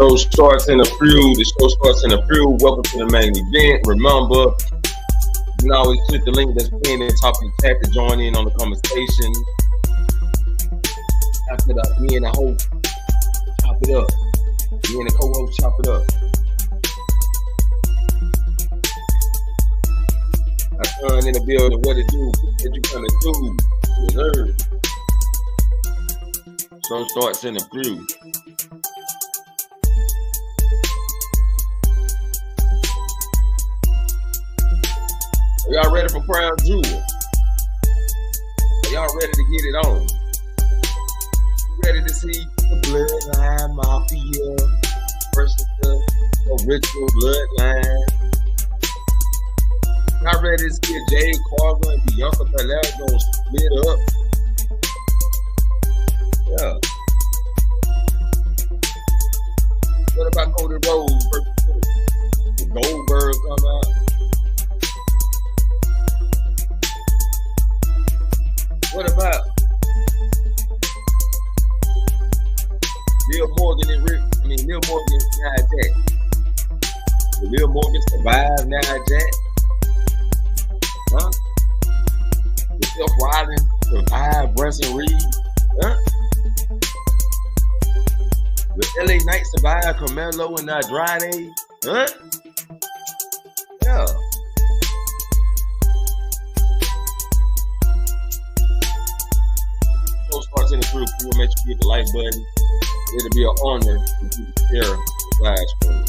show starts in a few. The show starts in a few. Welcome to the main event. Remember, you can always click the link that's pinned in the top of the chat to join in on the conversation. Chop it up. Me and the host, chop it up. Me and the co-host, chop it up. I turn in the building. What it do? What you gonna do? Reserve. Show starts in a few. Are y'all ready for Crown Jewel? Are y'all ready to get it on? You ready to see the Bloodline Mafia versus the original Bloodline? Y'all ready to see Jade Cargill and Bianca Belair gonna split up? Yeah. What about Cody Rhodes versus Goldberg come out? What about Liv Morgan and Liv Morgan and Nia Jax? Will Liv Morgan survive Nia Jax? Huh? Will Seth Rollins survive Bronson Reed? Huh? Will LA Knight survive Carmelo and Andrade? Huh? Yeah. Starts in the group. We will make sure you hit the like button. It'll be an honor to share the live stream.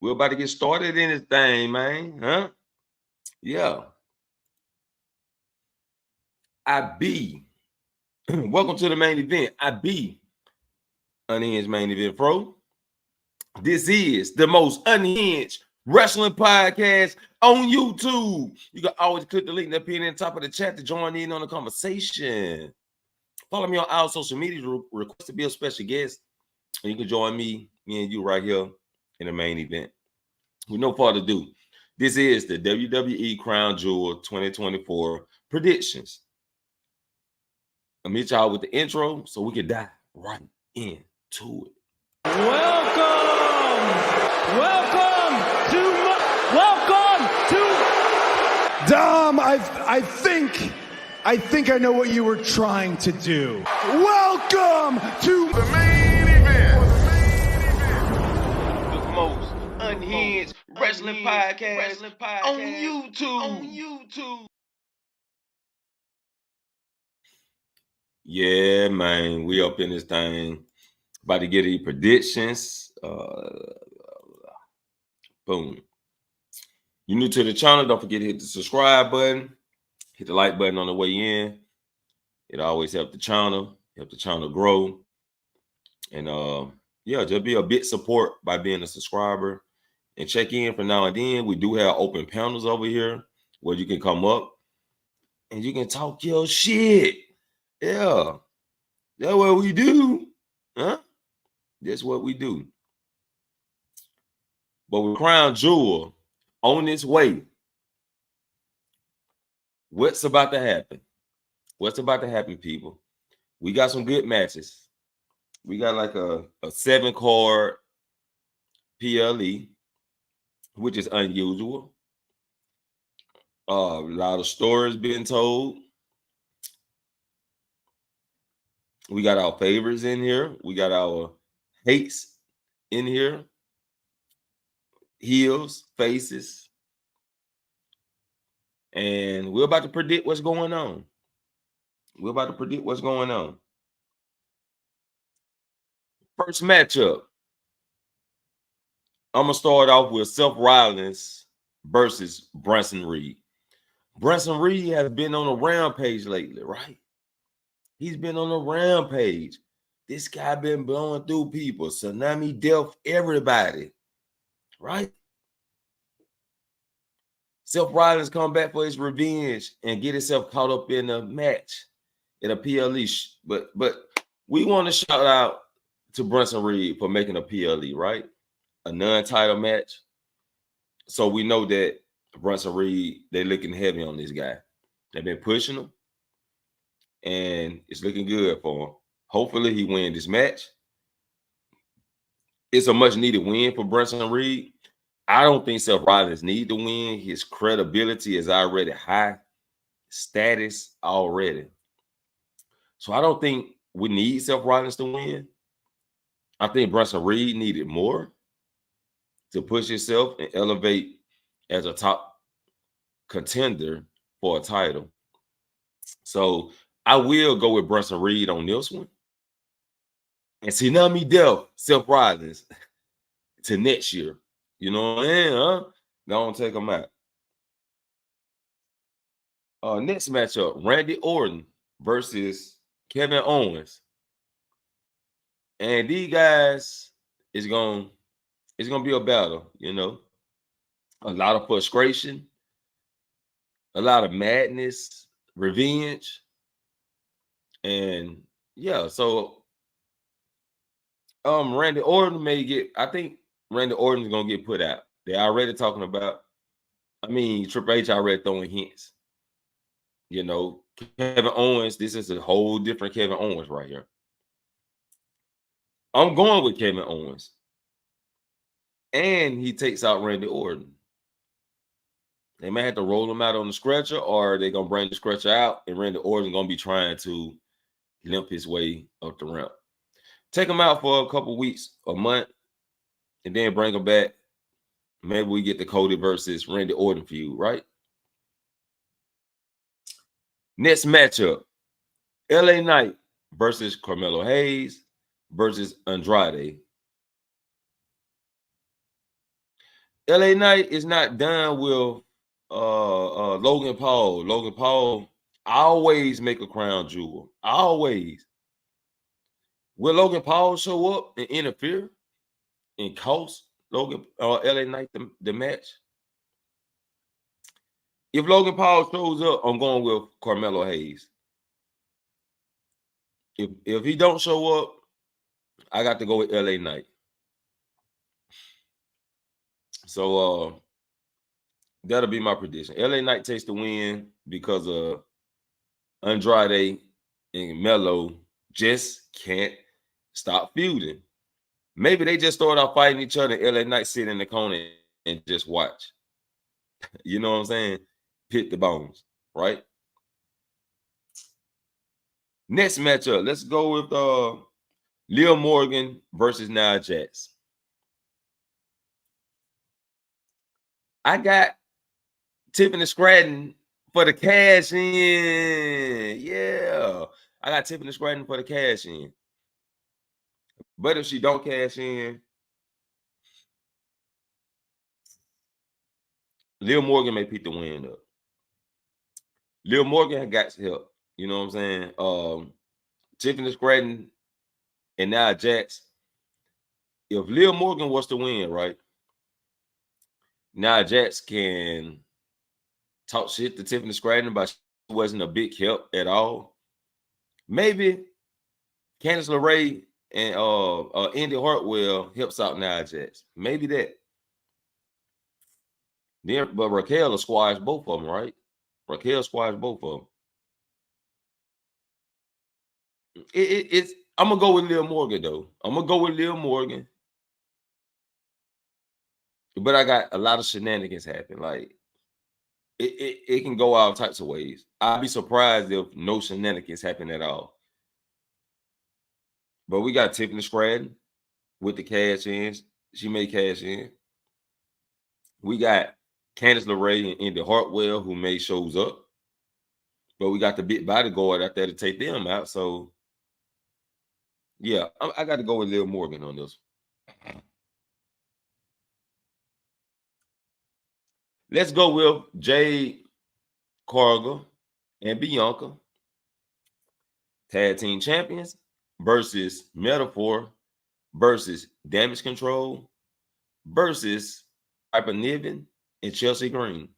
We're about to get started in this thing, man. Huh? Yeah. Welcome to the main event. Unhinged Main Event Pro. This is the most unhinged wrestling podcast on YouTube. You can always click the link that pinned in the top of the chat to join in on the conversation. Follow me on all social media to request to be a special guest. And you can join me and you right here in the main event. With no further ado, this is the WWE Crown Jewel 2024 predictions. I'll meet y'all with the intro so we can dive right into it. Welcome to Dom. I think I know what you were trying to do. Welcome to the main event. The most unhinged wrestling podcast on YouTube. Yeah, man, we up in this thing. About to get the predictions. Boom. You're new to the channel, don't forget to hit the subscribe button, hit the like button on the way in. It always helps the channel grow. And yeah, just be a bit support by being a subscriber and check in from now and then. We do have open panels over here where you can come up and you can talk your shit. Yeah, that's what we do. Huh? That's what we do. But with Crown Jewel on its way, what's about to happen? What's about to happen, people? We got some good matches. We got like a 7-card PLE, which is unusual. A lot of stories being told. We got our favorites in here. We got our hates in here. Heels, faces. And we're about to predict what's going on. First matchup. I'm going to start off with Seth Rollins versus Bronson Reed. Bronson Reed has been on a rampage lately, right? He's been on a rampage. This guy been blowing through people. Tsunami Death, everybody, right? Seth Rollins come back for his revenge and get himself caught up in a match in a PLE. But we want to shout out to Bronson Reed for making a PLE, right? A non-title match. So we know that Bronson Reed, they're looking heavy on this guy. They've been pushing him, and it's looking good for him. Hopefully he wins this match. It's a much-needed win for Bronson Reed. I don't think Seth Rollins need to win. His credibility is already high, status already. So I don't think we need Seth Rollins to win. I think Bronson Reed needed more to push himself and elevate as a top contender for a title. So I will go with Bronson Reed on this one. And Tsunami Death, Seth Rollins to next year. You know what I mean? Huh? Don't take them out. Next matchup, Randy Orton versus Kevin Owens. And these guys it's gonna be a battle, you know. A lot of frustration, a lot of madness, revenge. And yeah, so Randy Orton I think Randy Orton's gonna get put out. They're already talking about, Triple H already throwing hints. You know, Kevin Owens, this is a whole different Kevin Owens right here. I'm going with Kevin Owens. And he takes out Randy Orton. They may have to roll him out on the stretcher, or they're going to bring the stretcher out, and Randy Orton's going to be trying to limp his way up the ramp. Take him out for a couple weeks, a month, and then bring him back. Maybe we get the Cody versus Randy Orton feud, right? Next matchup, LA Knight versus Carmelo Hayes versus Andrade. LA Knight is not done with Logan Paul. Logan Paul always make a crown jewel. Always. Will Logan Paul show up and interfere and cost LA Knight the match? If Logan Paul shows up, I'm going with Carmelo Hayes. If he don't show up, I got to go with LA Knight. So that'll be my prediction. LA Knight takes the win because Andrade and Melo just can't stop feuding. Maybe they just started off fighting each other, and LA Knight sit in the corner and just watch. You know what I'm saying? Pit the bones, right? Next matchup, let's go with Liv Morgan versus Nia Jax. I got Tiffany Stratton for the cash in. Yeah, I got Tiffany Stratton for the cash in. But if she don't cash in, Liv Morgan may pick the win up. Liv Morgan had got help. You know what I'm saying? Tiffany Stratton and Nia Jax. If Liv Morgan was to win, right? Nia Jax can talk shit to Tiffany Stratton, but she wasn't a big help at all. Maybe Candice LeRae and Indy Hartwell helps out Nia Jax. Maybe that. Then, but Raquel will squash both of them, right? Raquel squashed both of them. It's. I'm gonna go with Liv Morgan though. I'm gonna go with Liv Morgan, but I got a lot of shenanigans happen. Like it can go all types of ways. I'd be surprised if no shenanigans happen at all. But we got Tiffany Stratton with the cash in. She may cash in. We got Candice LeRae and Indy Hartwell who may shows up. But we got the big bodyguard out there to take them out. So, yeah, I got to go with Liv Morgan on this. Let's go with Jade Cargill and Bianca, tag team champions, versus Metaphor versus Damage Control versus Piper Niven and Chelsea Green.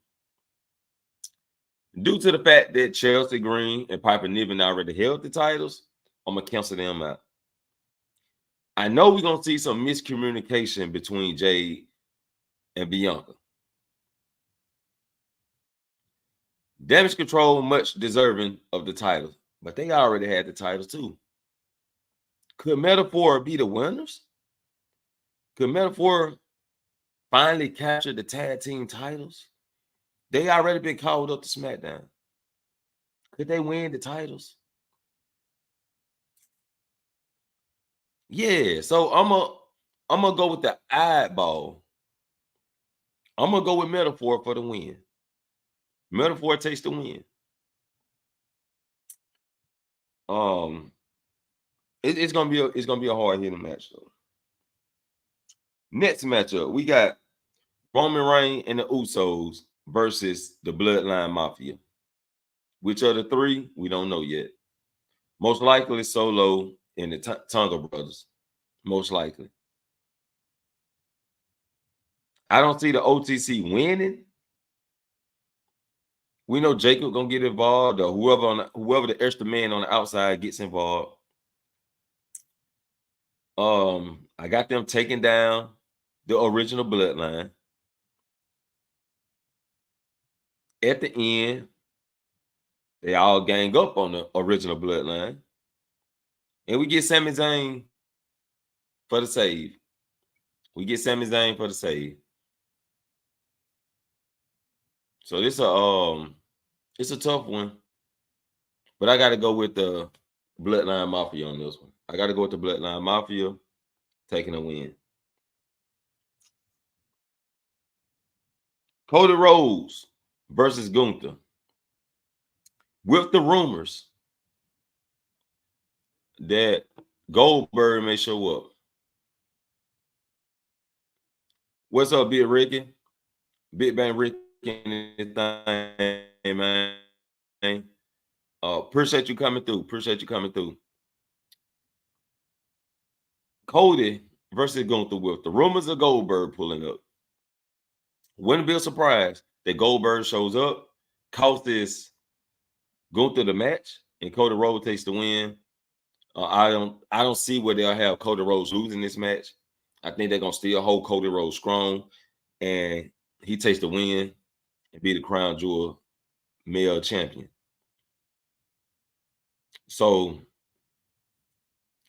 Due to the fact that Chelsea Green and Piper Niven already held the titles, I'm going to cancel them out. I know we're going to see some miscommunication between Jade and Bianca. Damage Control much deserving of the titles, but they already had the titles too. Could Metaphor be the winners? Could Metaphor finally capture the tag team titles? They already been called up to SmackDown. Could they win the titles? Yeah, so I'm gonna go with the eyeball. I'm gonna go with Metaphor for the win. Metaphor takes the win. It's gonna be a hard hitting match though. Next matchup, we got Roman Reigns and the Usos versus the Bloodline Mafia. Which of the three? We don't know yet. Most likely Solo and the Tonga brothers. Most likely. I don't see the OTC winning. We know Jacob gonna get involved, or whoever the extra man on the outside gets involved. I got them taking down the original Bloodline. At the end, they all gang up on the original Bloodline, and we get Sami Zayn for the save. So this it's a tough one, but I got to go with the Bloodline Mafia on this one. I got to go with the Bloodline Mafia taking a win. Cody Rhodes versus Gunther. With the rumors that Goldberg may show up. What's up, Big Ricky? Big Bang Ricky and his thing, man. Appreciate you coming through. Cody versus Gunther with the rumors of Goldberg pulling up. Wouldn't be a surprise that Goldberg shows up, costs Gunther the match, and Cody Rhodes takes the win. I don't see where they'll have Cody Rhodes losing this match. I think they're gonna still hold Cody Rhodes strong, and he takes the win and be the crown jewel male champion. So,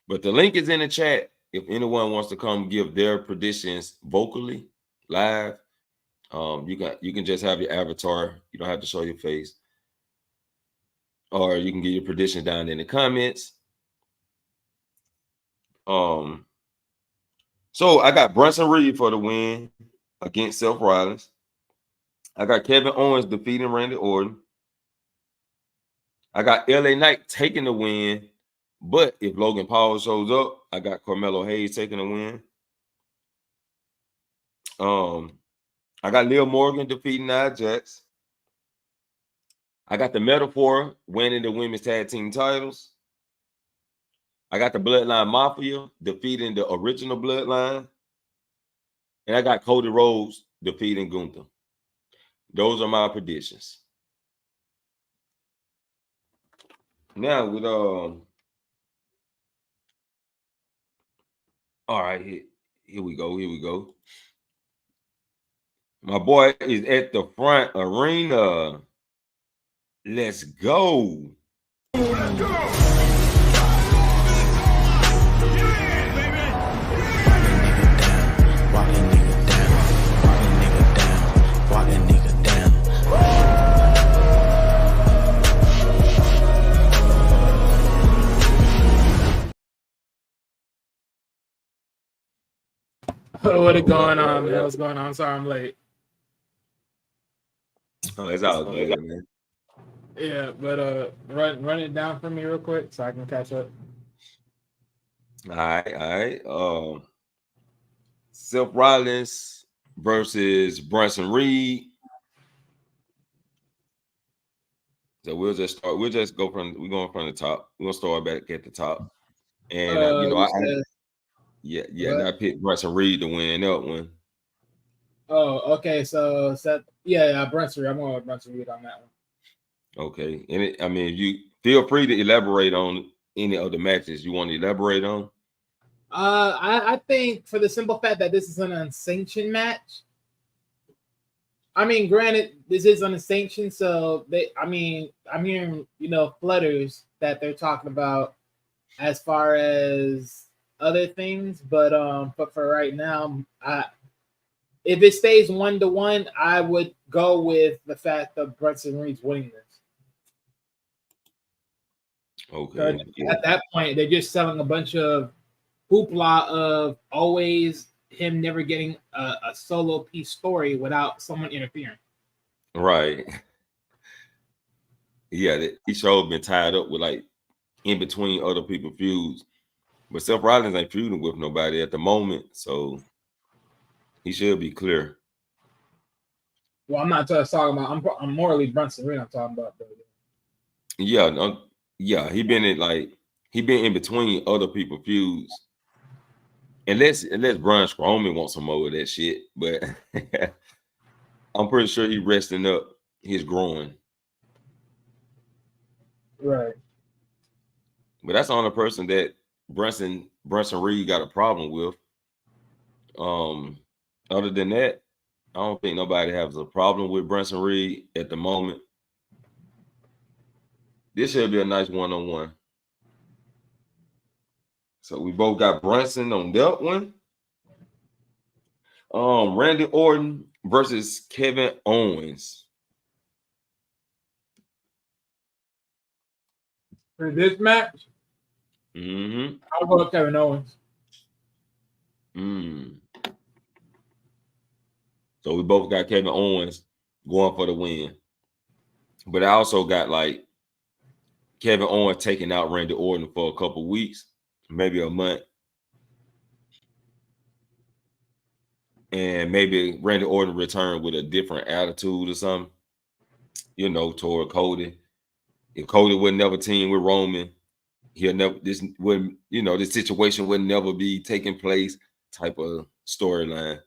but the link is in the chat. If anyone wants to come give their predictions vocally live, you can just have your avatar. You don't have to show your face, or you can get your predictions down in the comments. So I got Bronson Reed for the win against Seth Rollins. I got Kevin Owens defeating Randy Orton. I got LA Knight taking the win, but if Logan Paul shows up, I got Carmelo Hayes taking the win. I got Liv Morgan defeating Nia Jax. I got the Metaphor winning the women's tag team titles. I got the Bloodline Mafia defeating the original Bloodline. And I got Cody Rhodes defeating Gunther. Those are my predictions. Now with all right, here we go. My boy is at the front arena. Let's go. Let's go. What is going on, man? What's going on? Sorry I'm late. Oh, it's all good, man. Yeah, but run it down for me real quick so I can catch up. All right. Seth Rollins versus Bronson Reed. So we'll just start. We're going from the top. We're gonna start back at the top. And I picked Bronson Reed to win that one. Oh, okay. So Seth, Bronson Reed. I'm going with Bronson Reed on that one. Okay, and you feel free to elaborate on any of the matches you want to elaborate on. I think for the simple fact that this is an unsanctioned match. I mean, granted, this is unsanctioned, so I'm hearing, flutters that they're talking about as far as other things, but for right now, if it stays 1-1, I would go with the fact of Bronson Reed's winning this. Okay. At that point, they're just selling a bunch of hoopla of always him never getting a solo piece story without someone interfering. Right. Yeah, he sure been tied up with like in between other people's feuds, but Seth Rollins ain't feuding with nobody at the moment, so he should be clear. Well, I'm not just talking about. I'm morally Bronson Reed. I'm talking about. Yeah, he been in between other people's feuds. Unless Braun Strowman wants some more of that shit, but I'm pretty sure he's resting up his groin. Right. But that's the only person that Bronson Reed got a problem with. Other than that, I don't think nobody has a problem with Bronson Reed at the moment. This should be a nice one-on-one. So we both got Bronson on that one. Randy Orton versus Kevin Owens. For this match, I'll go with Kevin Owens. So we both got Kevin Owens going for the win. But I also got like Kevin Owens taking out Randy Orton for a couple weeks, maybe a month. And maybe Randy Orton returned with a different attitude or something, toward Cody. If Cody would never team with Roman, this situation would never be taking place type of storyline.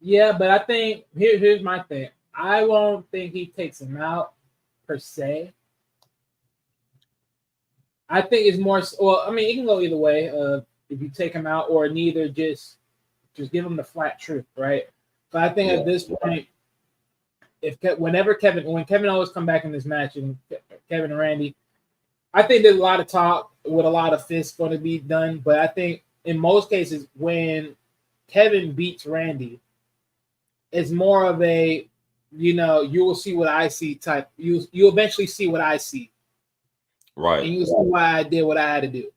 Yeah, but I think here's my thing. I won't think he takes him out per se. I think it's more. Well, I mean, it can go either way. If you take him out or neither, just give him the flat truth, right? But I think at this point, when Kevin Owens come back in this match and Kevin and Randy, I think there's a lot of talk with a lot of fists going to be done. But I think in most cases, when Kevin beats Randy, it's more of a, you will see what I see type. You eventually see what I see. Right. And you see why I did what I had to do.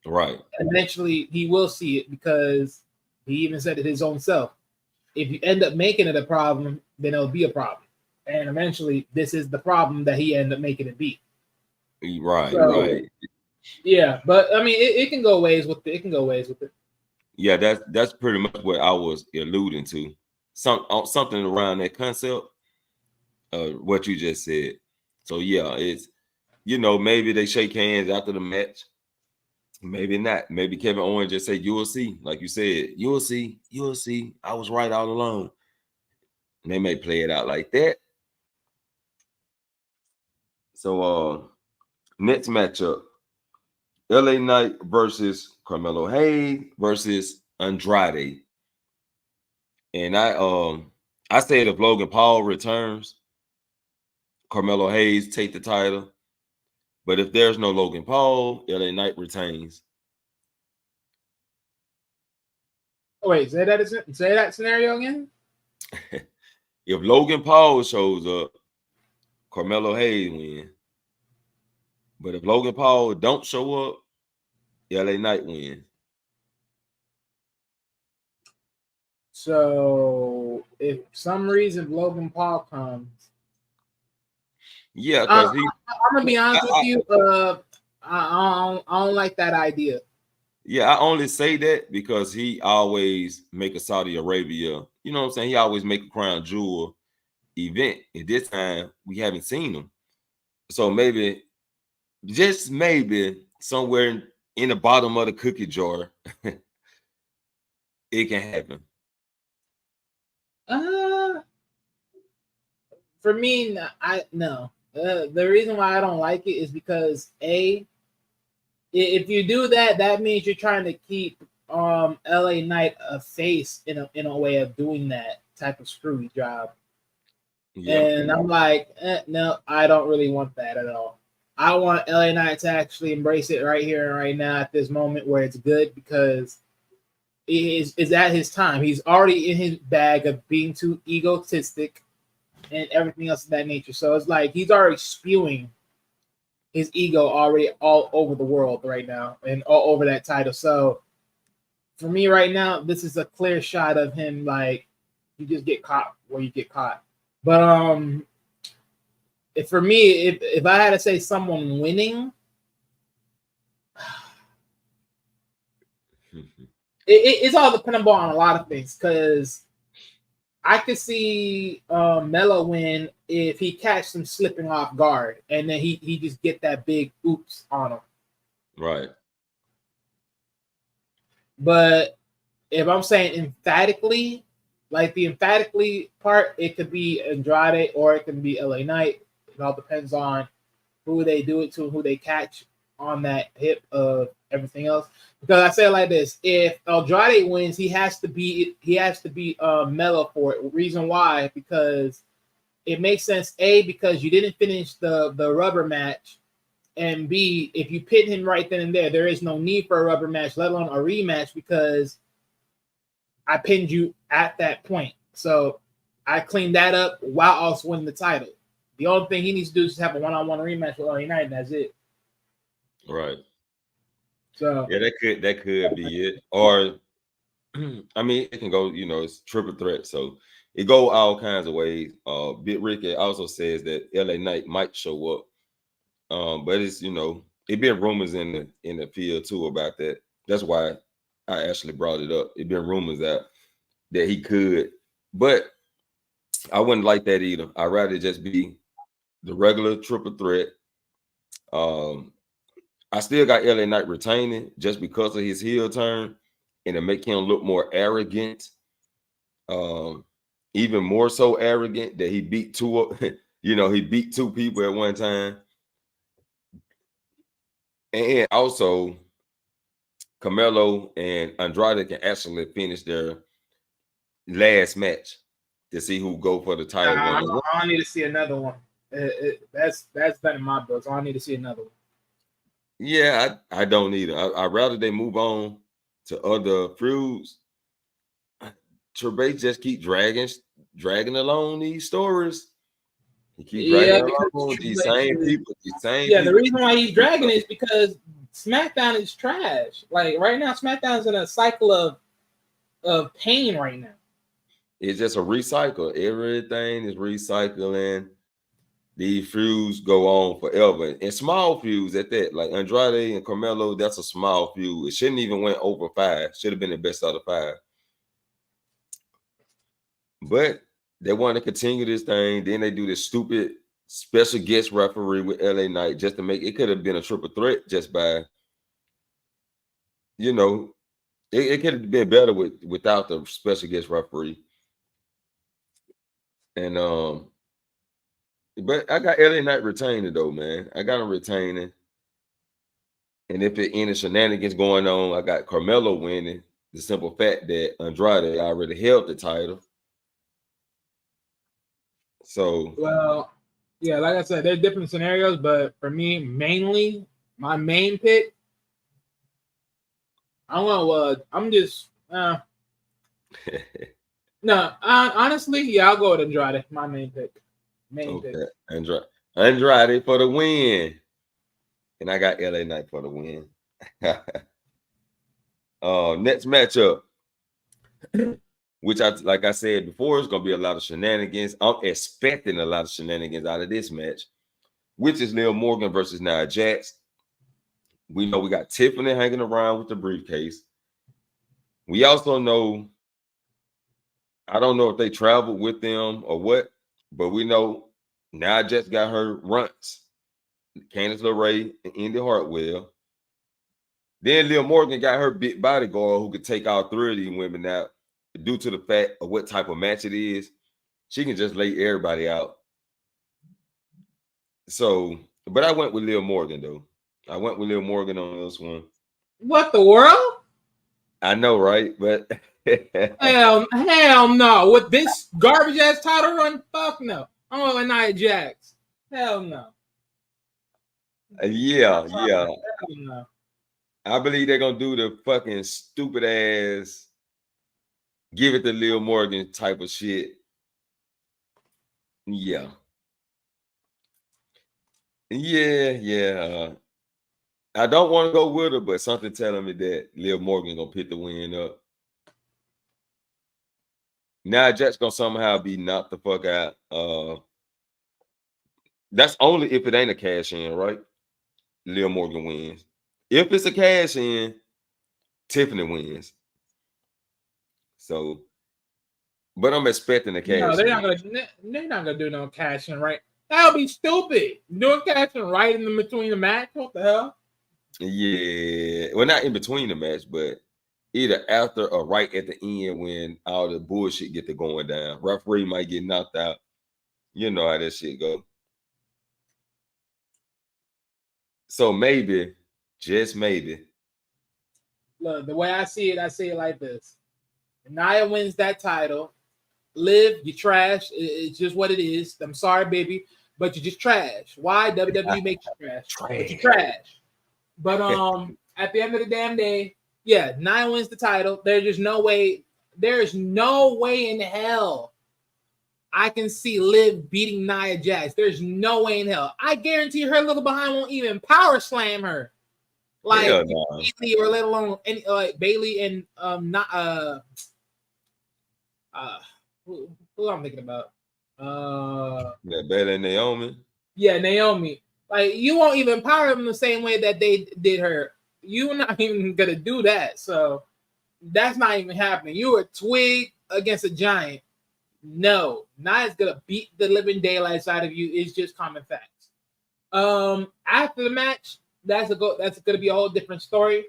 Right. Eventually, he will see it because he even said it his own self. If you end up making it a problem, then it'll be a problem. And eventually, this is the problem that he ended up making it be. Right. Yeah, but I mean, it can go ways with it. Yeah, that's pretty much what I was alluding to. Something around that concept. What you just said. So yeah, it's maybe they shake hands after the match. Maybe not. Maybe Kevin Owens just say, "You'll see," like you said, "You'll see, you'll see. I was right all along." And they may play it out like that. So next matchup, LA Knight versus Carmelo Hayes versus Andrade. And I said if Logan Paul returns, Carmelo Hayes take the title. But if there's no Logan Paul, LA Knight retains. Oh, wait, say that scenario again. If Logan Paul shows up, Carmelo Hayes win. But if Logan Paul don't show up, LA Knight wins. So if some reason Logan Paul comes, yeah, because I'm gonna be honest with you. I don't like that idea. Yeah, I only say that because he always make a Saudi Arabia. You know what I'm saying? He always make a crown jewel event. And this time we haven't seen him. So maybe, just maybe, somewhere in the bottom of the cookie jar, it can happen. For me, no. The reason why I don't like it is because if you do that, that means you're trying to keep LA Knight a face in a way of doing that type of screwy job. Yeah. And I'm like, no, I don't really want that at all. I want LA Knight to actually embrace it right here and right now at this moment where it's good, because it is at his time. He's already in his bag of being too egotistic and everything else of that nature. So it's like he's already spewing his ego already all over the world right now and all over that title. So for me right now, this is a clear shot of him, like, you just get caught where you get caught. But for me, if I had to say someone winning, it's all dependable on a lot of things, because I could see Melo win if he catches him slipping off guard, and then he just get that big oops on him. Right. But if I'm saying emphatically, like the emphatically part, it could be Andrade or it can be LA Knight. It all depends on who they do it to and who they catch on that hip of everything else. Because I say it like this: if Andrade wins, he has to be Melo for it. Reason why? Because it makes sense. A, because you didn't finish the rubber match, and B, if you pin him right then and there is no need for a rubber match, let alone a rematch, because I pinned you at that point. So I cleaned that up while also winning the title. The only thing he needs to do is just have a one-on-one rematch with LA Knight, and that's it. Right. So yeah, that could be it. Or I mean, it can go, it's triple threat. So it go all kinds of ways. Big Ricky also says that LA Knight might show up. But it's, it been rumors in the field too about that. That's why I actually brought it up. It been rumors that he could, but I wouldn't like that either. I'd rather just be the regular triple threat. I still got LA Knight retaining just because of his heel turn, and to make him look more arrogant. Even more so arrogant that he beat he beat two people at one time. And also, Carmelo and Andrade can actually finish their last match to see who go for the title. I don't need to see another one. That's done in my books. I don't need to see another one. Yeah, I don't either. I'd rather they move on to other feuds. Triple H just keep dragging along these stories. He keep dragging along these same people. The reason why he's dragging is because SmackDown is trash. Like right now, SmackDown's in a cycle of pain right now. It's just a recycle. Everything is recycling. these feuds go on forever, and small feuds at that. Like Andrade and Carmelo, that's a small feud. It shouldn't even went over 5. Should have been the best out of 5. But they want to continue this thing. Then they do this stupid special guest referee with LA Knight just to make it. Could have been a triple threat just by, you know, it could have been better without the special guest referee. And but I got LA Knight retaining though, man. I got him retaining. And if it any shenanigans going on, I got Carmelo winning. The simple fact that Andrade already held the title. So, well, yeah, like I said, there's different scenarios, but for me, mainly my main pick, I'm just no, honestly, yeah, I'll go with Andrade, my main pick. Pick. Andrade for the win. And I got LA Knight for the win. Next matchup, which like I said before, it's gonna be a lot of shenanigans. I'm expecting a lot of shenanigans out of this match, which is Liv Morgan versus Nia Jax. We know we got Tiffany hanging around with the briefcase. We also know, I don't know if they traveled with them or what, but we know Nia Jax got her runts. Candice LeRae and Indy Hartwell. Then Liv Morgan got her big bodyguard who could take all 3 of these women out. Due to the fact of what type of match it is, she can just lay everybody out. So, but I went with Liv Morgan though. I went with Liv Morgan on this one. What the world? I know, right? But hell no. With this garbage ass title run, fuck no. I'm going with Nia Jax. Hell no. Yeah. Hell no. I believe they're gonna do the fucking stupid ass give it to Liv Morgan type of shit. Yeah. I don't want to go with her, but something telling me that Liv Morgan gonna pick the win up. Now Jack's gonna somehow be knocked the fuck out. That's only if it ain't a cash in, right? Liv Morgan wins. If it's a cash in, Tiffany wins. So, but I'm expecting a cash. No, they're not gonna do no cash in, right? That would be stupid. Doing cash in right in between the match. What the hell? Yeah, well, not in between the match, but either after or right at the end when all the bullshit get to going down. Referee might get knocked out. You know how that shit go. So maybe, just maybe. Look, the way I see it like this. Nia wins that title. Liv, you trash. It's just what it is. I'm sorry, baby, but you just trash. Why? WWE makes you trash. But you trash. But at the end of the damn day, yeah, Nia wins the title. There's no way in hell I can see Liv beating Nia Jax. There's no way in hell. I guarantee her little behind won't even power slam her. Like Bayley, or let alone any like Bayley and who I'm thinking about? Bayley and Naomi. Yeah, Naomi. Like, you won't even power them the same way that they did her. You're not even gonna do that. So that's not even happening. You were a twig against a giant. No, Nia's gonna beat the living daylights out of you. It's just common facts. After the match, that's gonna be a whole different story.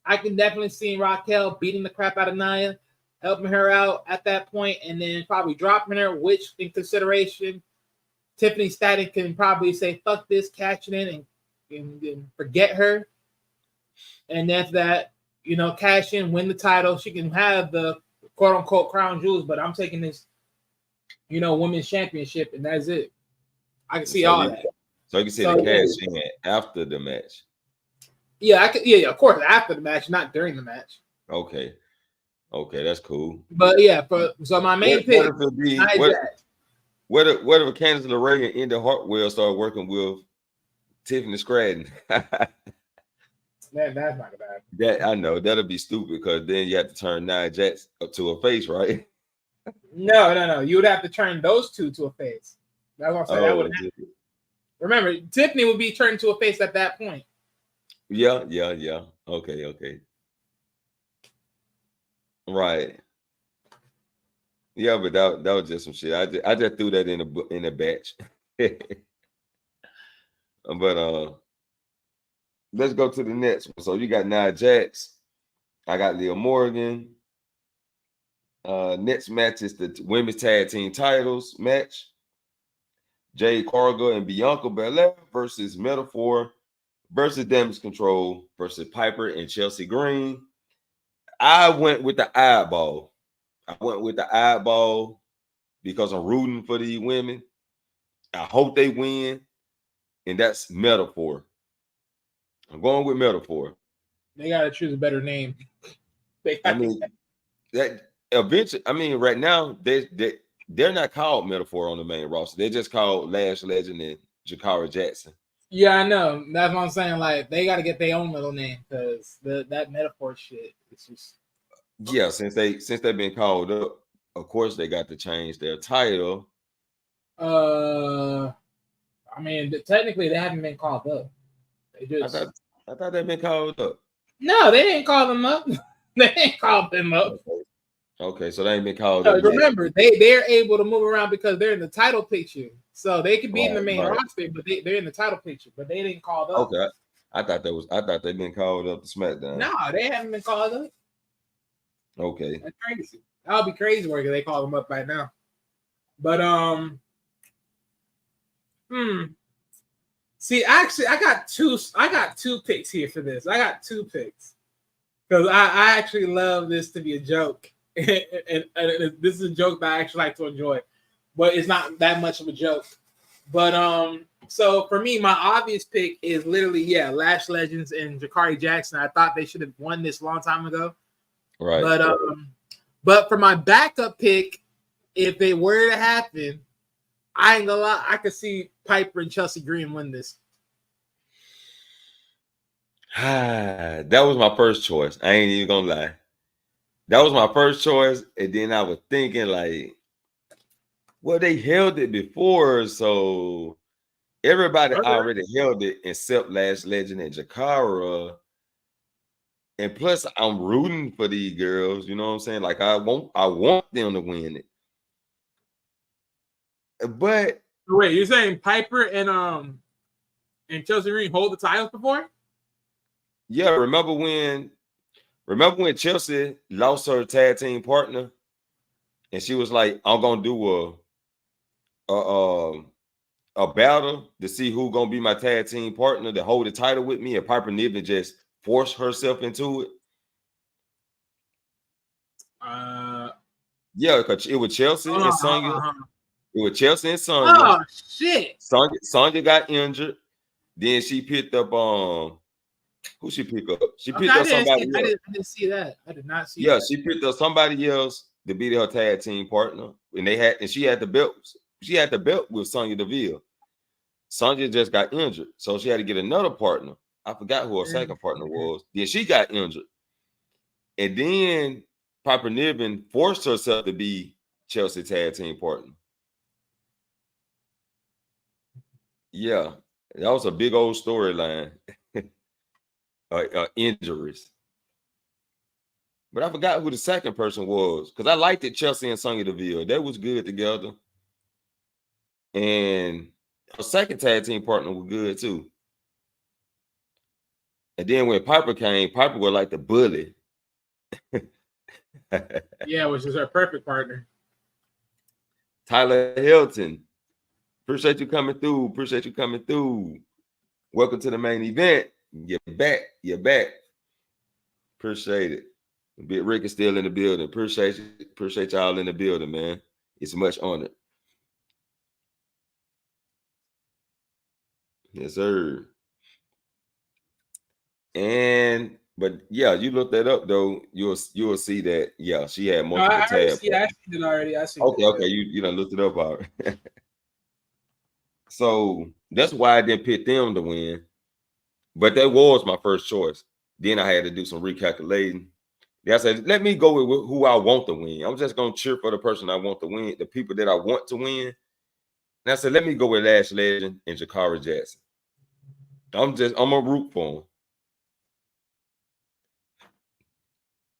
I can definitely see Raquel beating the crap out of Nia, helping her out at that point, and then probably dropping her, which in consideration, Tiffany Stratton can probably say, fuck this, catch it in and forget her. And after that, cash in, win the title. She can have the quote unquote crown jewels, but I'm taking this, women's championship, and that's it. I can see all that. So you can see the cash in after the match. Yeah, yeah, of course, after the match, not during the match. Okay, that's cool. But yeah, so my main pick. What if Candice LeRae and Indy Hartwell start working with Tiffany Stratton? Man, that's not bad. That I know that'll be stupid because then you have to turn Nia Jax up to a face, right? No. You would have to turn those two to a face. That's what I'm saying. That would happen. Remember, Tiffany would be turned into a face at that point. Yeah. Okay. Right. Yeah, but that was just some shit. I just threw that in a batch. But let's go to the next one. So you got Nia Jax. I got Liv Morgan. Next match is the women's tag team titles match. Jade Cargill and Bianca Belair versus Metaphor versus Damage Control versus Piper and Chelsea Green. I went with the eyeball. Because I'm rooting for these women. I hope they win. And that's Metaphor. I'm going with Metaphor. They gotta choose a better name. That eventually. I mean, right now they're not called Metaphor on the main roster. They're just called Lash Legend and Jakara Jackson. Yeah, I know. That's what I'm saying. Like they got to get their own little name because that Metaphor shit. It's just since they've been called up, of course they got to change their title. I mean, technically they haven't been called up. They just. I thought they'd been called up. No, they didn't call them up. They ain't called them up. Okay, so they ain't been called up. Remember, they're able to move around because they're in the title picture. So they could be in the main roster, but they're in the title picture, but they didn't call up. Okay. I thought they'd been called up to SmackDown. No, they haven't been called up. Okay. That's crazy. That would be crazy work if they call them up right now. But see, actually, I got two picks here for this. I got two picks. Because I actually love this to be a joke. and this is a joke that I actually like to enjoy. But it's not that much of a joke. But so for me, my obvious pick is literally, Lash Legends and Jakara Jackson. I thought they should have won this a long time ago. Right. But for my backup pick, if it were to happen, I ain't gonna lie, I could see Piper and Chelsea Green win this. That was my first choice. I ain't even gonna lie. That was my first choice, and then I was thinking like, well, they held it before, so everybody already held it except Lash Legend and Jakara. And plus, I'm rooting for these girls. You know what I'm saying? Like I want them to win it. But wait, you're saying Piper and Chelsea Green hold the titles before? Yeah, remember when Chelsea lost her tag team partner, and she was like, "I'm gonna do a battle to see who's gonna be my tag team partner to hold the title with me," and Piper Niven just forced herself into it. Yeah, because it was Chelsea and Sonya. It was Chelsea and Sonya. Oh shit! Sonya got injured. Then she picked up who she picked up? She picked up somebody else. I didn't see that. I did not see. Yeah, she picked up somebody else to be her tag team partner, and she had the belt. She had the belt with Sonya Deville. Sonya just got injured, so she had to get another partner. I forgot who her second partner was. Then she got injured, and then Piper Niven forced herself to be Chelsea tag team partner. Yeah, that was a big old storyline. Injuries. But I forgot who the second person was because I liked it, Chelsea and Sonya Deville. They was good together. And her second tag team partner was good too. And then when Piper came, Piper was like the bully. Yeah, which is her perfect partner. Tyler Hilton. Appreciate you coming through. Welcome to the main event. You're back. Appreciate it. Big Rick is still in the building. Appreciate y'all in the building, man. It's much honored. Yes, sir. But yeah, you look that up though. You'll see that. Yeah, she had multiple tabs. Yeah, I seen it already. Okay. You done looked it up already. So that's why I didn't pick them to win. But that was my first choice. Then I had to do some recalculating. Then I said, let me go with who I want to win. I'm just gonna cheer for the person I want to win, the people that I want to win. Now, so let me go with Lash Legend and Jakara Jackson. I'm gonna root for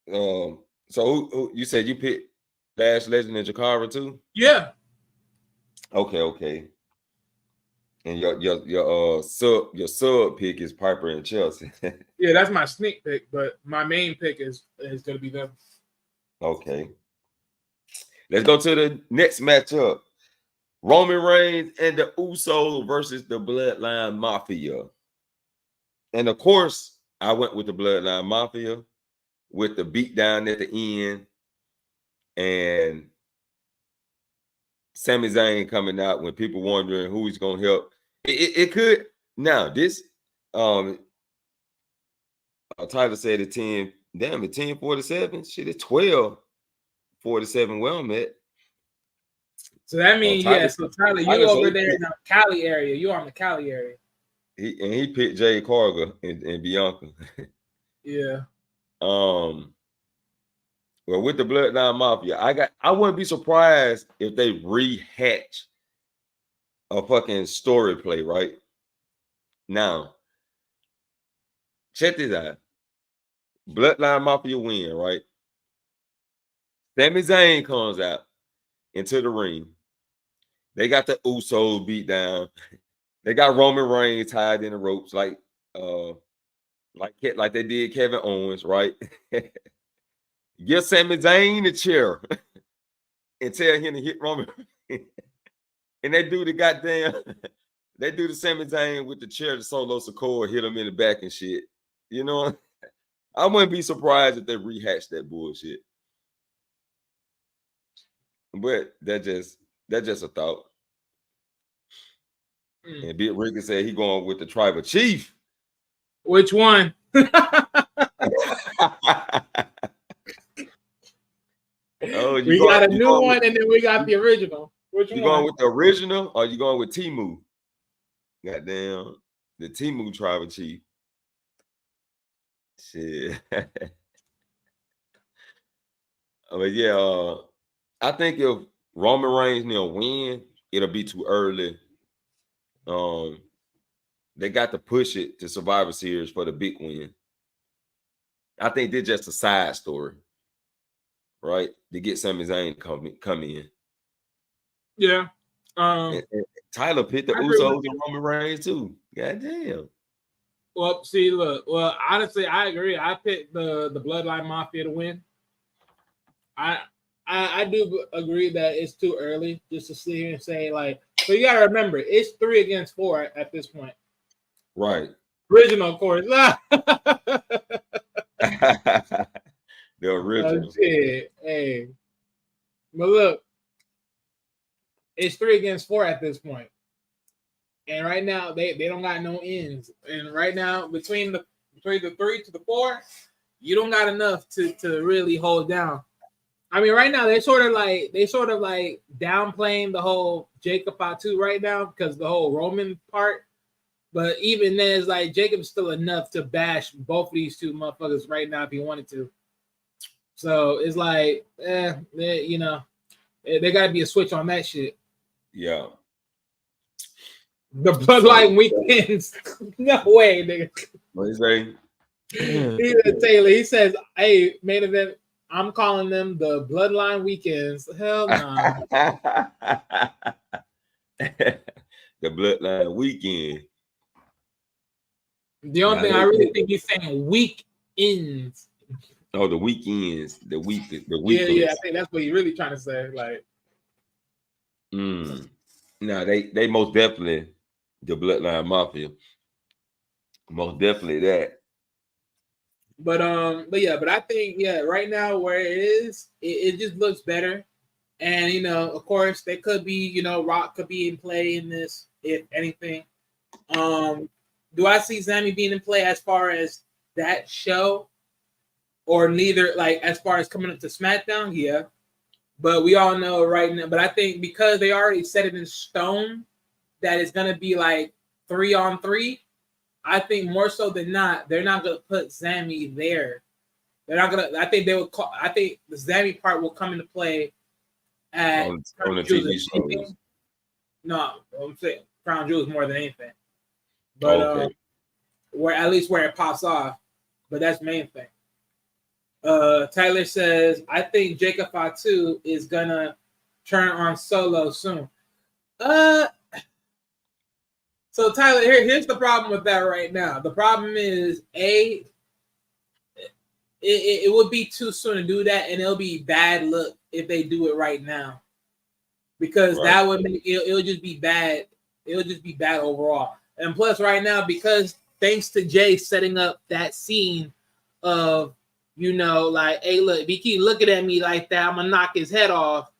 him. So who you said you picked Lash Legend and Jakara too? Yeah. Okay. And your sub pick is Piper and Chelsea. Yeah, that's my sneak pick, but my main pick is gonna be them. Okay. Let's go to the next matchup. Roman Reigns and the Usos versus the Bloodline Mafia. And of course, I went with the Bloodline Mafia with the beatdown at the end and Sami Zayn coming out when people wondering who he's gonna help. It could now this Tyler said at 10, damn it, 10:47. Shit, it's 12:47 well met. So that means so Tyler, you over there in the Cali area. You on the Cali area. He picked Jay Cargill and Bianca. Yeah. Well, with the Bloodline Mafia, I wouldn't be surprised if they rehatch a fucking story play, right? Now, check this out. Bloodline Mafia win, right? Sami Zayn comes out into the ring. They got the Usos beat down. They got Roman Reigns tied in the ropes like they did Kevin Owens, right? Give Sami Zayn a chair and tell him to hit Roman. And they do the Sami Zayn with the chair, the Solo Sikoa, hit him in the back and shit. You know, I wouldn't be surprised if they rehash that bullshit. But that's just a thought. And Big Ricky said he going with the Tribal Chief. Which one? Oh, we got a new one, and then we got the original. Which one? You going with the original, or you going with Temu? Goddamn, the Temu Tribal Chief. Shit. But yeah, I think if Roman Reigns win, it'll be too early. They got to push it to Survivor Series for the big win. I think they're just a side story, right? To get Sami Zayn to come in. Yeah. And Tyler picked the Usos and Roman Reigns too. Goddamn. Well, see, look. Well, honestly, I agree. I picked the Bloodline Mafia to win. I do agree that it's too early just to sit here and say like. So you gotta remember, it's 3 against 4 at this point. Right. Original, of course. The original. Oh, shit. Hey. But look, it's 3 against 4 at this point. And right now, they don't got no ends. And right now, between the 3 to the 4, you don't got enough to really hold down. I mean, right now, they sort of like downplaying the whole Jacob Fatu right now because the whole Roman part. But even then, it's like Jacob's still enough to bash both of these two motherfuckers right now if he wanted to. So it's like, they got to be a switch on that shit. Yeah. The Bloodline weekends. No way, nigga. What you say? Taylor, he says, hey, main event, I'm calling them the Bloodline weekends. Hell no. The Bloodline weekend. The only thing I really think he's saying weekends. Oh, the weekends. The weekends. Yeah, I think that's what he's really trying to say. Like, no, they most definitely the Bloodline Mafia. Most definitely that. But I think right now where it is, it just looks better. And of course, they could be, Rock could be in play in this, if anything. Do I see Sami being in play as far as that show? Or neither, like as far as coming up to SmackDown? Yeah. But we all know right now. But I think because they already set it in stone that it's going to be like 3-on-3, I think more so than not, they're not going to put Sami there. They're not going to, I think the Sami part will come into play at on the TV shows. No, I'm saying Crown Jewel is more than anything. But Okay. where at least where it pops off. But that's the main thing. Tyler says, I think Jacob Fatu is gonna turn on Solo soon. So Tyler, here's the problem with that right now. The problem is it would be too soon to do that, and it'll be bad luck if they do it right now, because that would make it'll just be bad. It'll just be bad overall. And plus, right now, because thanks to Jay setting up that scene of, you know, like, hey, look, if he keep looking at me like that, I'm gonna knock his head off.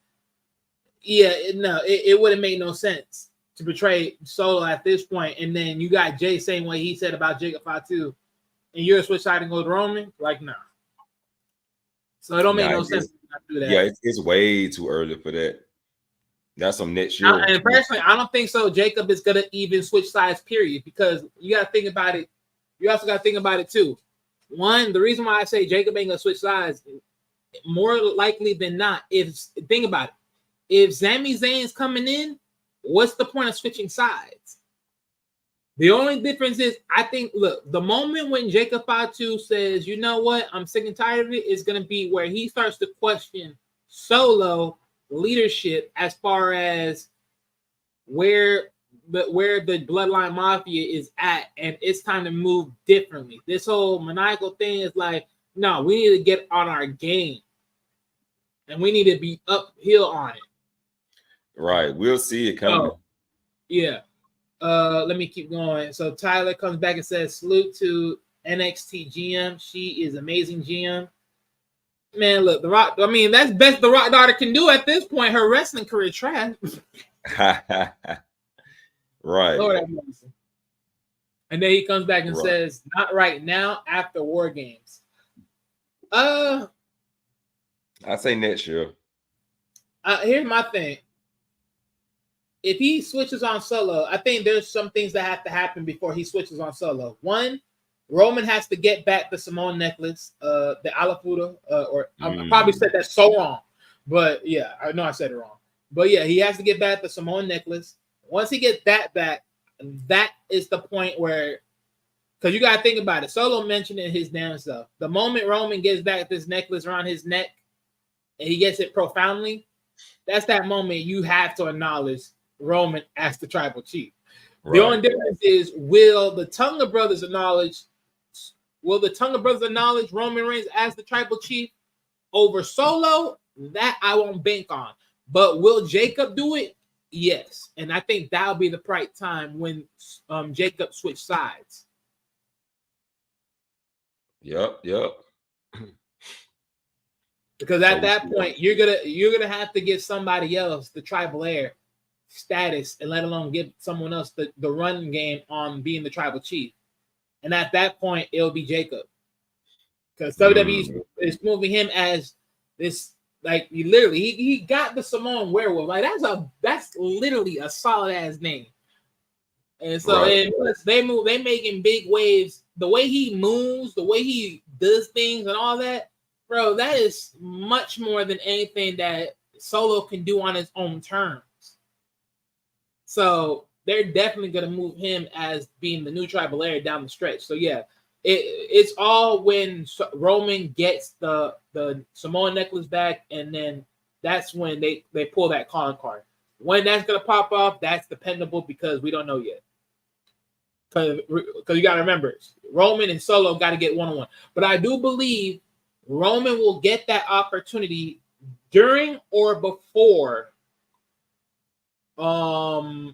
Yeah, it wouldn't make no sense to betray Solo at this point. And then you got Jay saying what he said about Jacob Fatu, and you're a switch side and go to Roman, like, nah. So it don't make no sense to not do that. Yeah, it's way too early for that. That's some next year. And personally, I don't think so. Jacob is gonna even switch sides, period, because you gotta think about it. You also gotta think about it too. One, the reason why I say Jacob ain't gonna switch sides, more likely than not, think about it. If Sami Zayn's coming in, what's the point of switching sides? The only difference is, I think, look, the moment when Jacob Fatu says, you know what, I'm sick and tired of it, is going to be where he starts to question Solo leadership as far as where the Bloodline Mafia is at, and it's time to move differently. This whole maniacal thing is like, no, we need to get on our game, and we need to be uphill on it. Right, we'll see it coming. Yeah. Let me keep going. So Tyler comes back and says, salute to NXT GM. She is amazing GM. Man, look, The Rock, I mean, that's best The Rock daughter can do at this point. Her wrestling career trash. Right. Lord have mercy. And then he comes back and says, not right now, after War Games. I say next year. Here's my thing. If he switches on Solo, I think there's some things that have to happen before he switches on Solo. One, Roman has to get back the Samoan necklace, the Alafuda, I probably said that so wrong. But yeah, I know I said it wrong. But yeah, he has to get back the Samoan necklace. Once he gets that back, that is the point where, because you got to think about it. Solo mentioned in his damn stuff, the moment Roman gets back this necklace around his neck and he gets it profoundly, that's that moment you have to acknowledge Roman as the tribal chief. Right. The only difference is, will the Tonga brothers acknowledge Roman Reigns as the tribal chief over Solo? That I won't bank on. But will Jacob do it? Yes. And I think that'll be the right time when Jacob switch sides. Yep. Because at that point, you're gonna have to give somebody else the tribal heir status, and let alone give someone else the run game on being the tribal chief. And at that point, it'll be Jacob, because WWE is moving him as this, like, he got the Samoan werewolf. Like, that's literally a solid ass name. And so and plus they making big waves. The way he moves, the way he does things, and all that, bro, that is much more than anything that Solo can do on his own terms. So they're definitely going to move him as being the new tribal heir down the stretch. So yeah, it's all when Roman gets the Samoan necklace back, and then that's when they pull that calling card. When that's going to pop off, that's dependable, because we don't know yet. Because you got to remember, Roman and Solo got to get one-on-one. But I do believe Roman will get that opportunity during or before. During.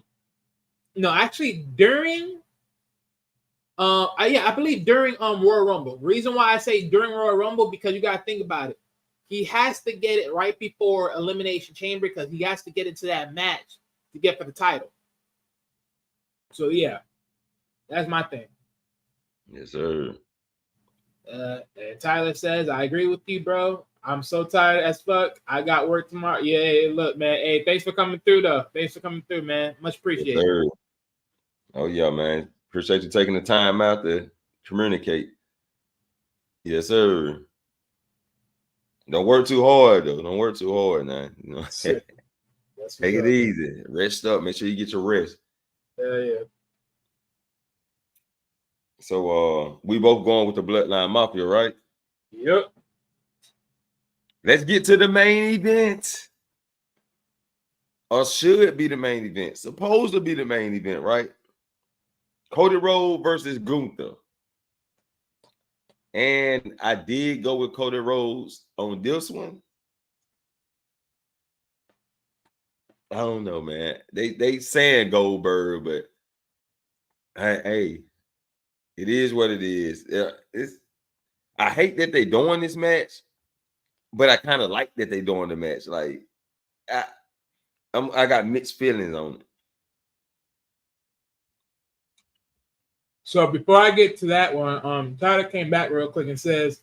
I believe during Royal Rumble. Reason why I say during Royal Rumble, because you got to think about it. He has to get it right before Elimination Chamber, because he has to get into that match to get for the title. So yeah, that's my thing. Yes, sir. And Tyler says, I agree with you, bro. I'm so tired as fuck. I got work tomorrow. Yeah, look, man. Hey, thanks for coming through, though. Thanks for coming through, man. Much appreciated. Yes, oh, yeah, man. Appreciate you taking the time out to communicate. Yes, sir. Don't work too hard, though. Don't work too hard, man. You know? Take it easy. Rest up. Make sure you get your rest. Yeah. So we both going with the Bloodline Mafia, right? Yep. Let's get to the main event. Or should be the main event. Supposed to be the main event, right? Cody Rhodes versus Gunther. And I did go with Cody Rhodes on this one. I don't know, man. They saying Goldberg, but hey, it is what it is. I hate that they doing this match, but I kind of like that they doing the match. Like I got mixed feelings on it. So before I get to that one, Tyler came back real quick and says,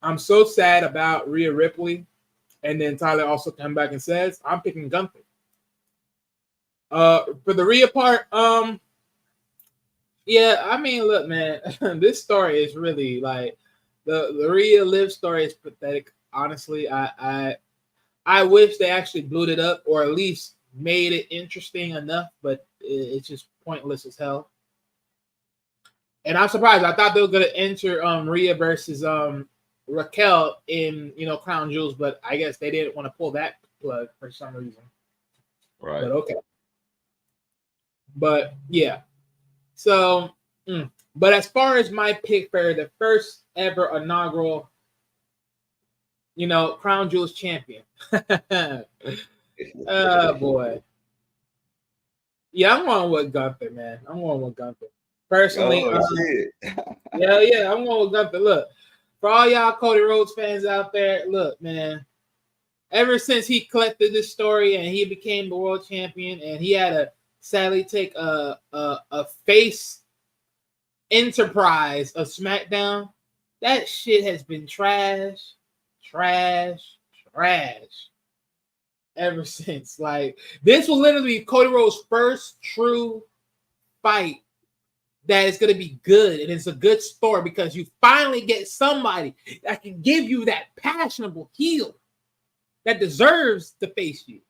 "I'm so sad about Rhea Ripley." And then Tyler also came back and says, "I'm picking Gunther." For the Rhea part, yeah, I mean, look, man, this story is really like the Rhea Liv story is pathetic. Honestly, I wish they actually blew it up or at least made it interesting enough, but it's just pointless as hell. And I'm surprised. I thought they were gonna enter Rhea versus Raquel in Crown Jewels, but I guess they didn't want to pull that plug for some reason. Right. But okay. But yeah. So, but as far as my pick for the first ever inaugural, Crown Jewels champion. Oh boy. Yeah, I'm going with Gunther, man. I'm going with Gunther. Personally, yeah, I'm going with Gunther. Look, for all y'all Cody Rhodes fans out there, look, man. Ever since he collected this story and he became the world champion, and he had to sadly take a face enterprise of SmackDown, that shit has been trash ever since. Like, this will literally be Cody Rhodes' first true fight that is going to be good, and it's a good story because you finally get somebody that can give you that passionable heel that deserves to face you,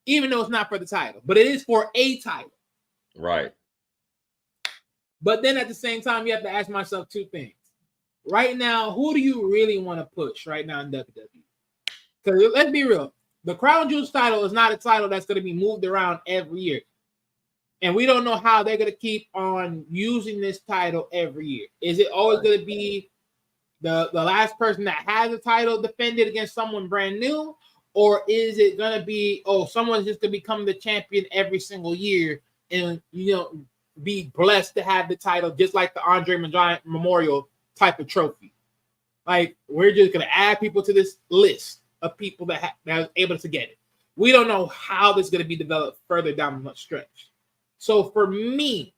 even though it's not for the title, but it is for a title. Right. But then at the same time, you have to ask myself two things. Right now, who do you really want to push right now in WWE? Because let's be real, the Crown Jewels title is not a title that's going to be moved around every year. And we don't know how they're going to keep on using this title every year. Is it always going to be the last person that has a title defended against someone brand new? Or is it going to be, someone's just going to become the champion every single year and, be blessed to have the title just like the Andre Giant Memorial type of trophy? Like, we're just going to add people to this list of people that are able to get it. We don't know how this is going to be developed further down the stretch. So for me,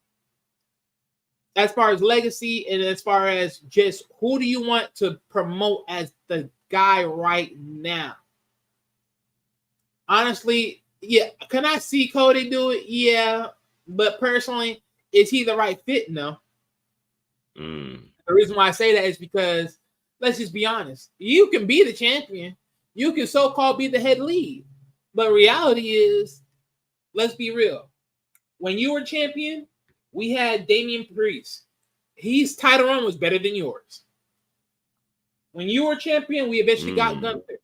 as far as legacy and as far as just who do you want to promote as the guy right now? Honestly, yeah. Can I see Cody do it? Yeah. But personally, is he the right fit? No. The reason why I say that is because, let's just be honest, you can be the champion. You can so-called be the head lead. But reality is, let's be real. When you were champion, we had Damian Priest. His title run was better than yours. When you were champion, we eventually got Gunther.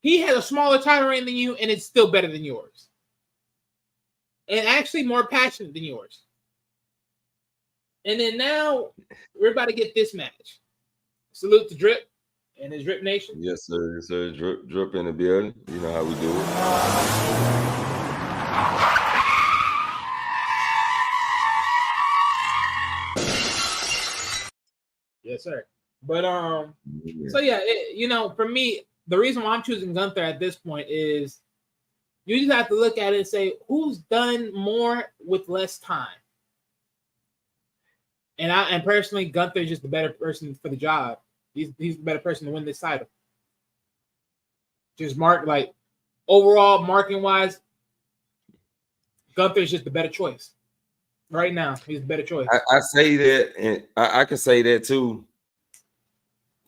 He had a smaller title reign than you, and it's still better than yours. And actually more passionate than yours. And then now, we're about to get this match. Salute to Drip and his Drip Nation. Yes, sir. Yes, sir. Drip in the building. You know how we do it. Yes, sir. But so yeah, for me, the reason why I'm choosing Gunther at this point is you just have to look at it and say who's done more with less time. And personally, Gunther is just the better person for the job. He's the better person to win this title. Just overall marking wise, Gunther is just the better choice. Right now, he's the better choice. I say that, and I can say that too.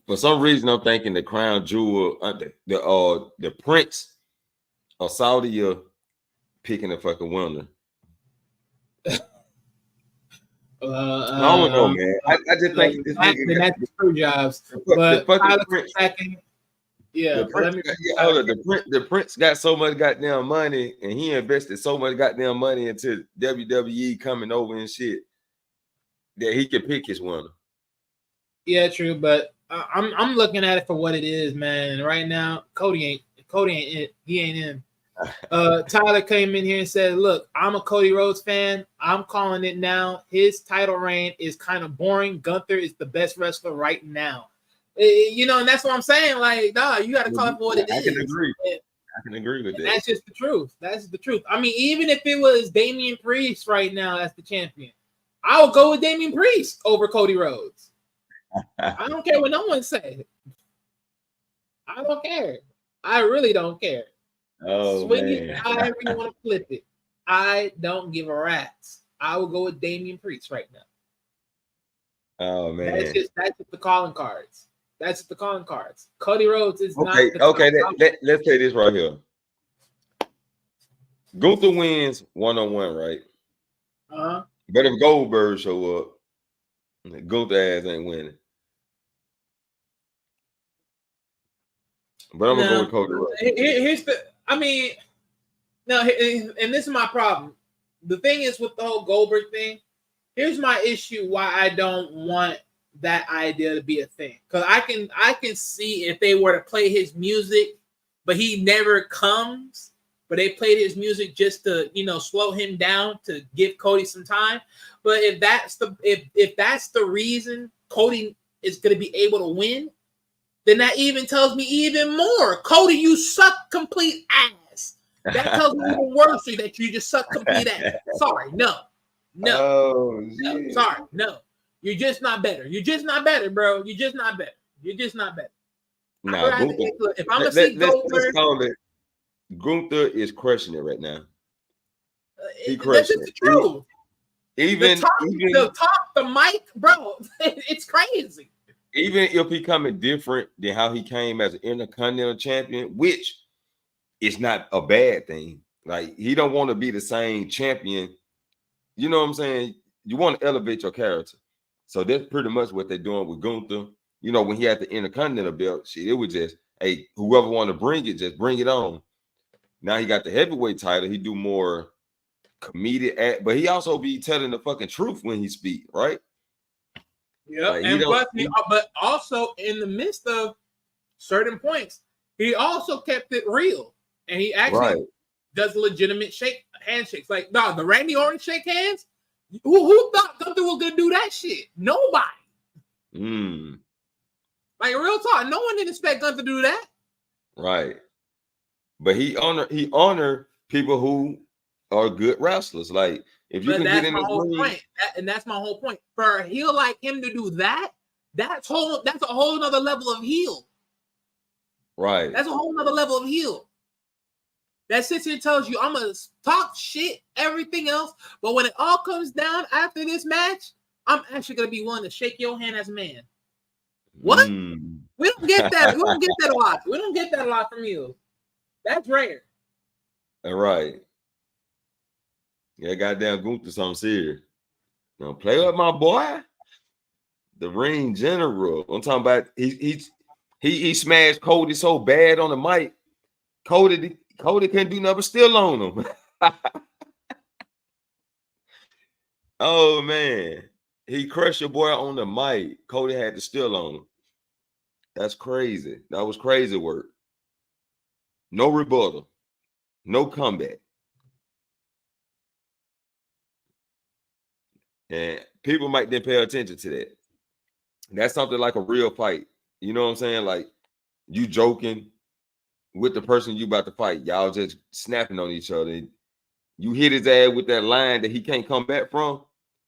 For some reason, I'm thinking the Crown Jewel, the Prince or Saudi are picking a fucking winner. I don't know, man. I just think this nigga got the screw jobs. But the Prince, second, yeah. The Prince got so much goddamn money, and he invested so much goddamn money into WWE coming over and shit that he can pick his winner. Yeah, true, but I'm looking at it for what it is, man. And right now, Cody ain't it. He ain't in. Tyler came in here and said, "Look, I'm a Cody Rhodes fan. I'm calling it now. His title reign is kind of boring. Gunther is the best wrestler right now." You know, and that's what I'm saying. Like, nah, you got to call it for what it is. I can agree. I can agree with that. That's just the truth. That's the truth. I mean, even if it was Damian Priest right now as the champion, I would go with Damian Priest over Cody Rhodes. I don't care what no one says. I don't care. I really don't care. Oh, Swing man. it however you want to flip it. I don't give a rat's. I will go with Damian Priest right now. Oh, man. That's just the calling cards. That's just the calling cards. Cody Rhodes is not. Okay. Let's play this right here. Gunther wins 1-on-1, right? But if Goldberg show up, Gunther ass ain't winning. But I'm gonna go with Cody Rhodes. Here's the. I mean, no, and this is my problem. The thing is with the whole Goldberg thing. Here's my issue why I don't want that idea to be a thing. Because I can see if they were to play his music, but he never comes. But they played his music just to, slow him down to give Cody some time. But if that's the reason Cody is going to be able to win, then that even tells me even more. Cody, you suck complete ass. That tells me even worse that you just suck complete ass. Sorry, no. Oh, no, sorry, no. You're just not better. You're just not better, bro. You're just not better. You're just not better. Nah, if I'm gonna see Goldberg, Gunther is crushing it right now. He that's just the truth. Even the mic, bro. It's crazy. Even if he coming different than how he came as an Intercontinental Champion, which is not a bad thing. Like, he don't want to be the same champion. You know what I'm saying? You want to elevate your character. So that's pretty much what they're doing with Gunther. When he had the Intercontinental belt, shit, it was just, hey, whoever want to bring it, just bring it on. Now he got the heavyweight title. He do more comedic, but he also be telling the fucking truth when he speak, right? Yeah, like but also in the midst of certain points, he also kept it real, and he actually does legitimate handshakes. Like, the Randy Orton shake hands. Who thought Gunther was gonna do that shit? Nobody. Like, real talk, no one didn't expect Gunther to do that. Right, but he honor people who are good wrestlers. Like, if you can get in the ring, and that's my whole point. For a heel like him to do that, that's a whole nother level of heel. Right. That's a whole nother level of heel. That sits here and tells you, I'm gonna talk shit, everything else, but when it all comes down after this match, I'm actually gonna be willing to shake your hand as a man. What? We don't get that. We don't get that a lot. We don't get that a lot from you. That's rare. All right. Yeah, goddamn Gunther something serious. Play with my boy. The ring general. I'm talking about he smashed Cody so bad on the mic. Cody couldn't do nothing but still on him. Oh man. He crushed your boy on the mic. Cody had to still on him. That's crazy. That was crazy work. No rebuttal. No comeback. And people might then pay attention to that. That's something like a real fight. You know what I'm saying? Like, you joking with the person you about to fight. Y'all just snapping on each other. You hit his ass with that line that he can't come back from.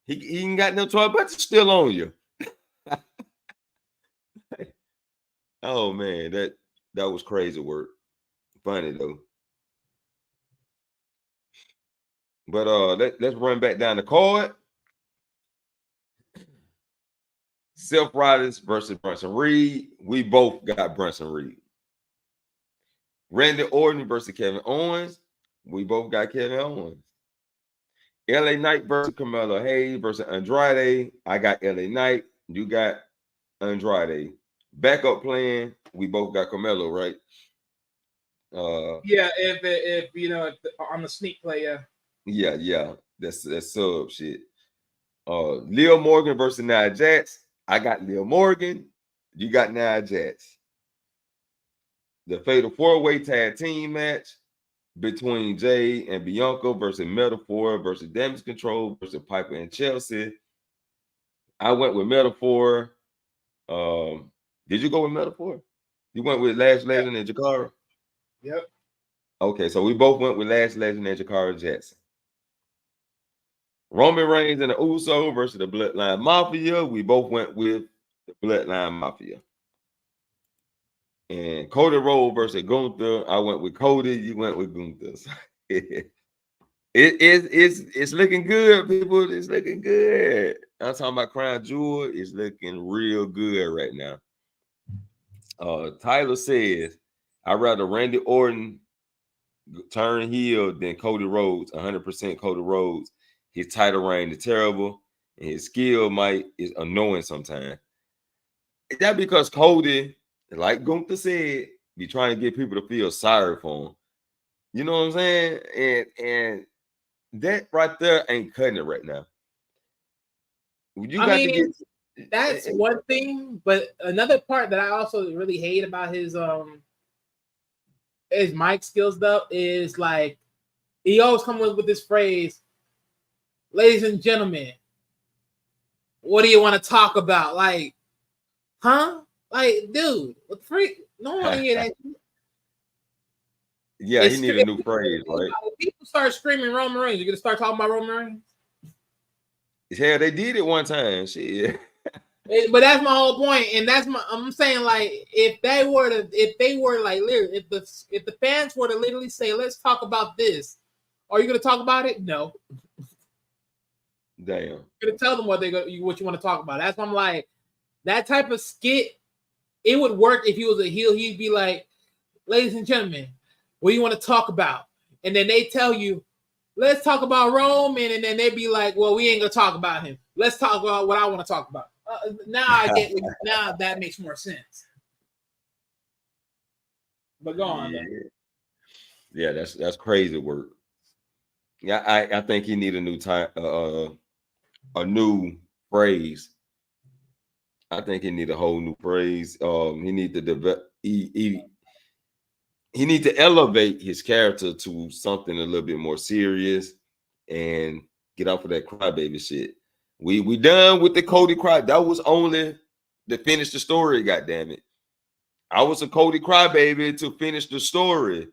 He ain't got no choice but to still on you. Oh man, that was crazy work. Funny though. But let's run back down the card. Seth Rollins versus Bronson Reed. We both got Bronson Reed. Randy Orton versus Kevin Owens. We both got Kevin Owens. LA Knight versus Carmelo Hayes versus Andrade. I got LA Knight. You got Andrade. Backup plan. We both got Carmelo, right? Yeah, if you know, on the sneak play, yeah. Yeah. That's sub shit. Leo Morgan versus Nia Jax. I got Leo Morgan. You got Nia Jax. The Fatal 4-Way Tag Team match between Jay and Bianca versus Metaphor versus Damage Control versus Piper and Chelsea. I went with Metaphor. Did you go with Metaphor? You went with Lash Legend and Jakara? Yep. Okay, so we both went with Lash Legend and Jakara Jackson. Roman Reigns and the Uso versus the Bloodline Mafia. We both went with the Bloodline Mafia. And Cody Rhodes versus Gunther. I went with Cody. You went with Gunther. It's looking good, people. It's looking good. I'm talking about Crown Jewel. It's looking real good right now. Tyler says, I'd rather Randy Orton turn heel than Cody Rhodes. 100% Cody Rhodes. His title reign is terrible, and his skill is annoying sometimes. Is that because Cody, like Gunther said, be trying to get people to feel sorry for him? You know what I'm saying? And that right there ain't cutting it right now. That's one thing, but another part that I also really hate about his mic skills though is like he always comes with this phrase, ladies and gentlemen, what do you want to talk about? Like, huh? Like, dude, what the freak? No one want to hear that. Yeah, he need a new phrase, right? People start screaming Roman Reigns. You're gonna start talking about Roman Reigns? Yeah, they did it one time. Shit. But that's my whole point, and I'm saying, like, if the fans were to literally say, let's talk about this, are you gonna talk about it? No. Damn. You're gonna tell them what you want to talk about. That's why I'm like, that type of skit, it would work if he was a heel. He'd be like, ladies and gentlemen, what do you want to talk about? And then they tell you, let's talk about Roman, and then they'd be like, well, we ain't gonna talk about him. Let's talk about what I want to talk about. Now I get. Now that makes more sense. But go on. Yeah, that's crazy work. Yeah, I think he need a new time, a new phrase. I think he need a whole new phrase. He need to develop. He need to elevate his character to something a little bit more serious and get off of that crybaby shit. We done with the Cody cry. That was only to finish the story, goddammit. I was a Cody crybaby to finish the story.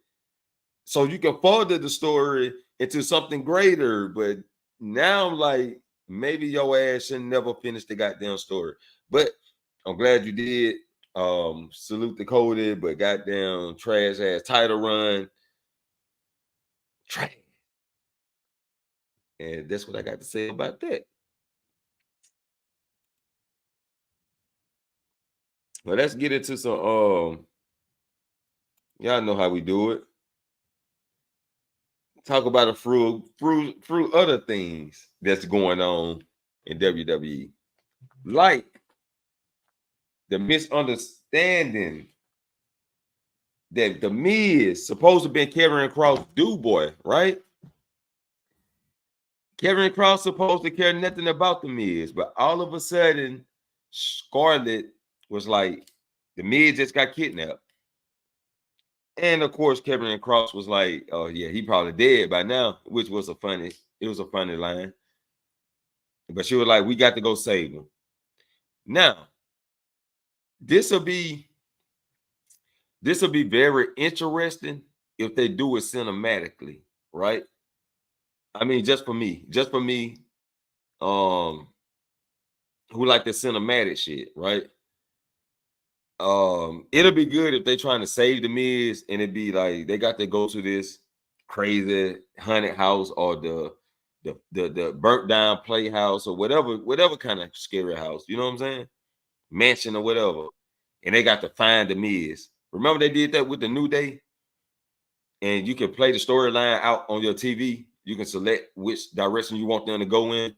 So you can further the story into something greater. But now I'm like, maybe your ass should never finish the goddamn story. But I'm glad you did. Salute to Cody, but goddamn trash ass title run. Trash. And that's what I got to say about that. Well, let's get into some y'all know how we do it. Talk about a few other things that's going on in WWE. Like the misunderstanding that The Miz supposed to be Karrion Kross do boy, right? Karrion Kross supposed to care nothing about The Miz, but all of a sudden, Scarlett was like, The Miz just got kidnapped. And of course, Karrion Kross was like, oh yeah, he probably dead by now, which was a funny line. But she was like, we got to go save him. Now, this will be very interesting if they do it cinematically, right? I mean, just for me, who like the cinematic shit, right? It'll be good if they're trying to save The Miz, and it'd be like they got to go to this crazy haunted house or the burnt down playhouse or whatever kind of scary house, you know what I'm saying? Mansion or whatever, and they got to find The Miz. Remember they did that with the New Day? and you can play the storyline out on your TV. You can select which direction you want them to go in.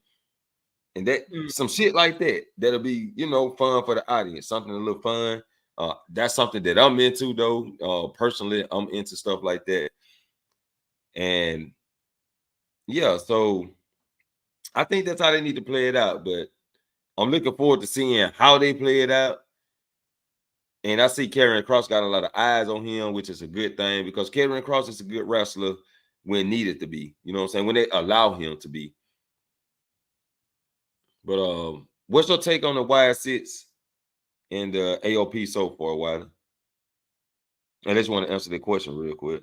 And that some shit like that, that'll be, fun for the audience, something a little fun. That's something that I'm into, though. Personally, I'm into stuff like that. And yeah, so I think that's how they need to play it out. But I'm looking forward to seeing how they play it out. And I see Karrion Kross got a lot of eyes on him, which is a good thing because Karrion Kross is a good wrestler when needed to be. You know what I'm saying? When they allow him to be. But what's your take on the YS6 and the AOP so far, Wiley? I just want to answer the question real quick.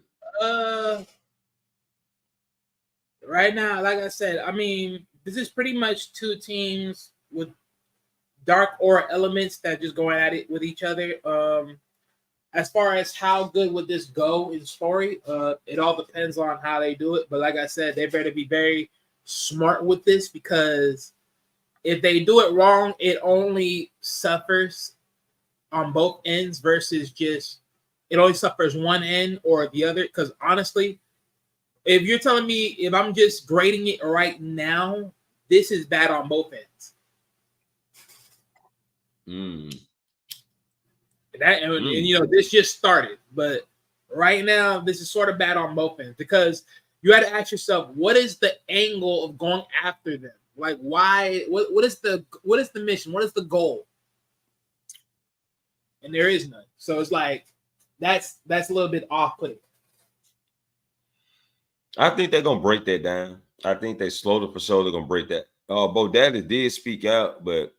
Right now, like I said, I mean, this is pretty much two teams with dark aura elements that just going at it with each other. As far as how good would this go in story, it all depends on how they do it. But like I said, they better be very smart with this because if they do it wrong, it only suffers on both ends versus just it only suffers one end or the other. Because honestly, if you're telling me if I'm just grading it right now, this is bad on both ends. And this just started, but right now this is sort of bad on both ends because you got to ask yourself, what is the angle of going after them? Like, why? What is the mission? What is the goal? And there is none. So it's like that's a little bit off-putting. I think they're gonna break that down. I think they slowly for sure they're gonna break that. Bo Dallas did speak out, but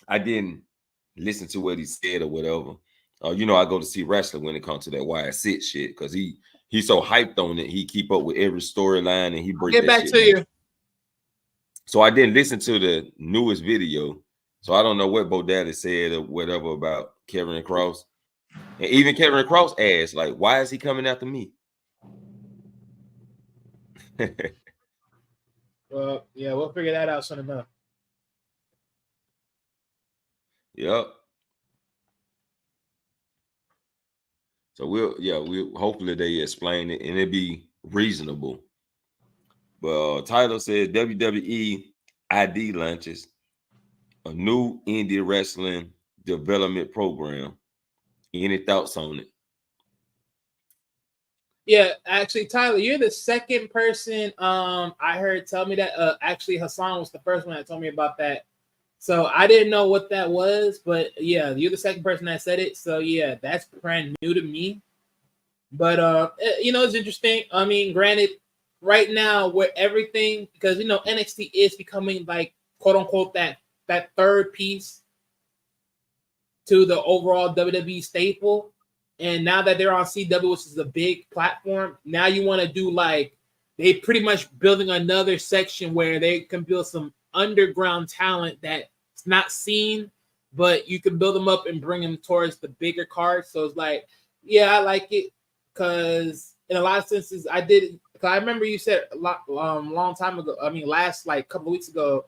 I didn't listen to what he said or whatever. I go to see wrestling when it comes to that YS6 shit because he's so hyped on it. He keep up with every storyline and he breaks. Get back to you. So I didn't listen to the newest video. So I don't know what Bo Dallas said or whatever about Karrion Kross. And even Karrion Kross asked, like, why is he coming after me? Well, yeah, we'll figure that out soon enough. Yep. So we'll hopefully they explain it and it be reasonable. But Tyler said WWE ID launches a new indie wrestling development program. Any thoughts on it? Yeah, actually, Tyler, you're the second person I heard tell me that. Actually, Hassan was the first one that told me about that. So I didn't know what that was, but yeah, you're the second person that said it. So yeah, that's brand new to me. But it's interesting. I mean, granted, right now where everything because NXT is becoming like quote unquote that third piece to the overall WWE staple. And now that they're on CW, which is a big platform, now you want to do like they pretty much building another section where they can build some underground talent that's not seen, but you can build them up and bring them towards the bigger cards. So it's like, yeah, I like it because in a lot of senses, I did. Cause I remember you said a long time ago. I mean, last like couple of weeks ago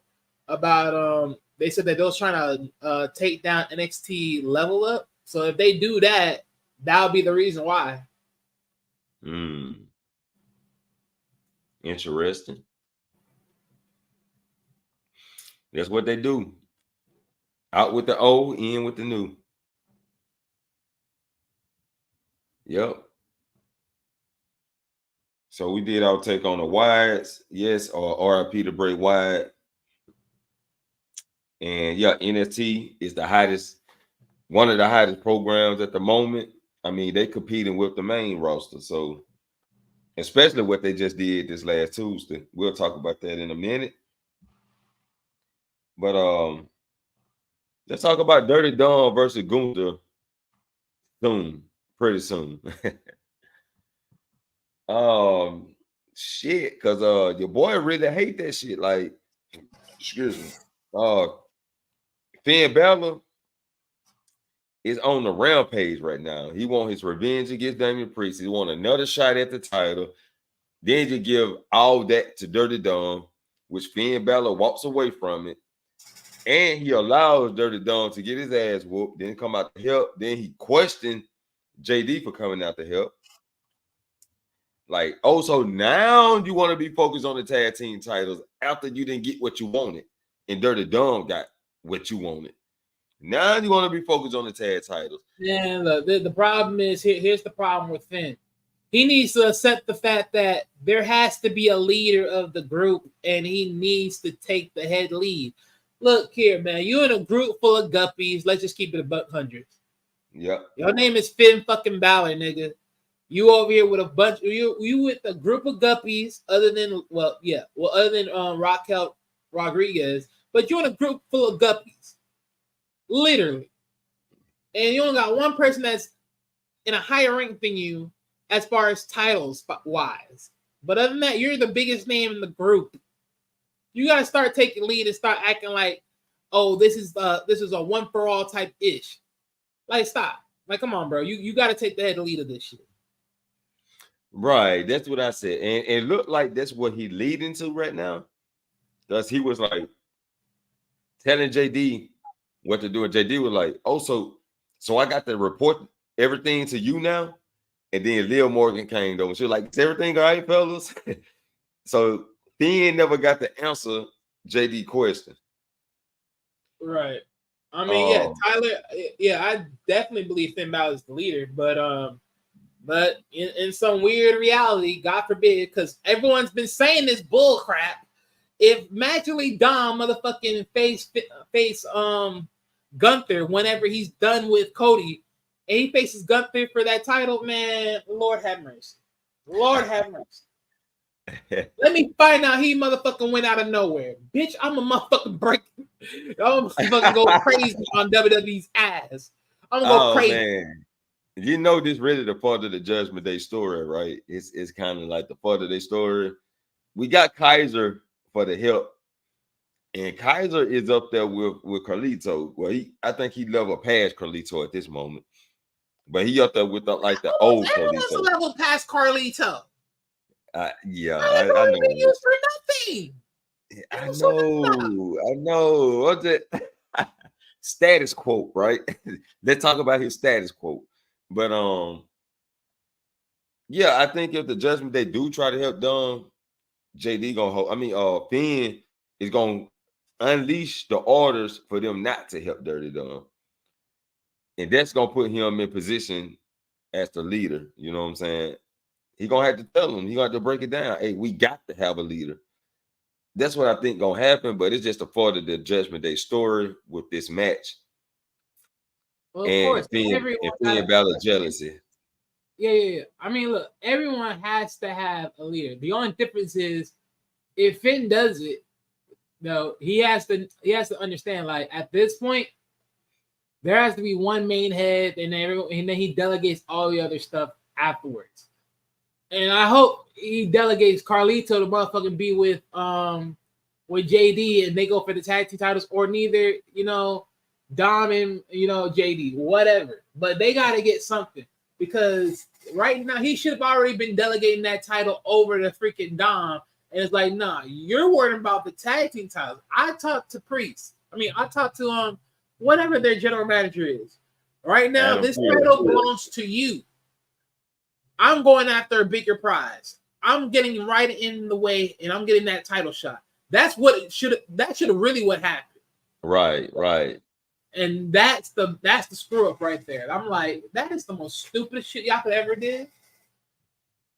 about they said that they was trying to take down NXT Level Up. So if they do that, that would be the reason why. Interesting. That's what they do. Out with the old, in with the new. Yep. So we did our take on the Wyatts, yes, or RIP to Bray Wyatt. And yeah, NXT is the hottest, one of the hottest programs at the moment. I mean, they competing with the main roster. So especially what they just did this last Tuesday. We'll talk about that in a minute. But let's talk about Dirty Dom versus Gunther soon, pretty soon. Shit, because your boy really hate that shit. Like, excuse me. Finn Balor is on the rampage right now. He want his revenge against Damian Priest. He want another shot at the title. Then you give all that to Dirty Dom, which Finn Balor walks away from it. And he allows Dirty Dom to get his ass whooped, then come out to help. Then he questioned JD for coming out to help. Like, oh, so now you want to be focused on the tag team titles after you didn't get what you wanted, and Dirty Dom got what you wanted. Now you want to be focused on the tag titles. And the problem is here's the problem with Finn. He needs to accept the fact that there has to be a leader of the group, and he needs to take the head lead. Look here, man. You're in a group full of guppies. Let's just keep it $100. Yep. Your name is Finn fucking Balor, nigga. You over here with a bunch. You with a group of guppies, other than Raquel Rodriguez, but you're in a group full of guppies, literally. And you only got one person that's in a higher rank than you as far as titles wise. But other than that, you're the biggest name in the group. You gotta start taking lead and start acting like, oh, this is a one for all type ish. Like, stop. Like, come on, bro. You gotta take the head lead of this shit. Right. That's what I said. And it looked like that's what he leading to right now. Because he was like telling JD what to do. And JD was like, oh, so I got to report everything to you now. And then Lil Morgan came though. And she was like, is everything all right, fellas? So Finn never got to answer JD question. Right. I mean, Tyler, I definitely believe Finn Balor is the leader, but in some weird reality, God forbid, because everyone's been saying this bull crap. If magically Dom motherfucking face Gunther whenever he's done with Cody, and he faces Gunther for that title, man, Lord have mercy. Lord have mercy. Let me find out he motherfucking went out of nowhere. Bitch, I'm a motherfucking break. I'm fucking go crazy on WWE's ass. I'm gonna go crazy. Man. You know this really the part of the Judgment Day story, right? It's kind of like the part of their story. We got Kaiser for the help, and Kaiser is up there with Carlito. Well, I think he level past Carlito at this moment, but he up there with the old Carlito. Everyone's a level past Carlito. I know. Used for nothing. I know. What's it? Status quo, right? Let's talk about his status quo. But I think if the Judgment Day do try to help Dom, JD gonna hold. Finn is gonna unleash the orders for them not to help Dirty Dom, and that's gonna put him in position as the leader. You know what I'm saying? He gonna have to tell him. He gonna have to break it down. Hey, we got to have a leader. That's what I think gonna happen. But it's just a part of the Judgment Day story with this match. Well, of course, Finn Balor jealousy. Yeah. I mean, look, everyone has to have a leader. The only difference is if Finn does it, he has to understand. Like at this point, there has to be one main head, and then he delegates all the other stuff afterwards. And I hope he delegates Carlito to motherfucking be with JD, and they go for the tag team titles, or neither, Dom and JD, whatever. But they gotta get something, because right now he should have already been delegating that title over to freaking Dom. And it's like, nah, you're worrying about the tag team titles. I talked to Priest. I talked to whatever their general manager is. Right now, this title belongs to you. I'm going after a bigger prize. I'm getting right in the way, and I'm getting that title shot. That's what it should. That should have really what happened. Right. And that's the screw up right there. I'm like, that is the most stupidest shit y'all could ever did.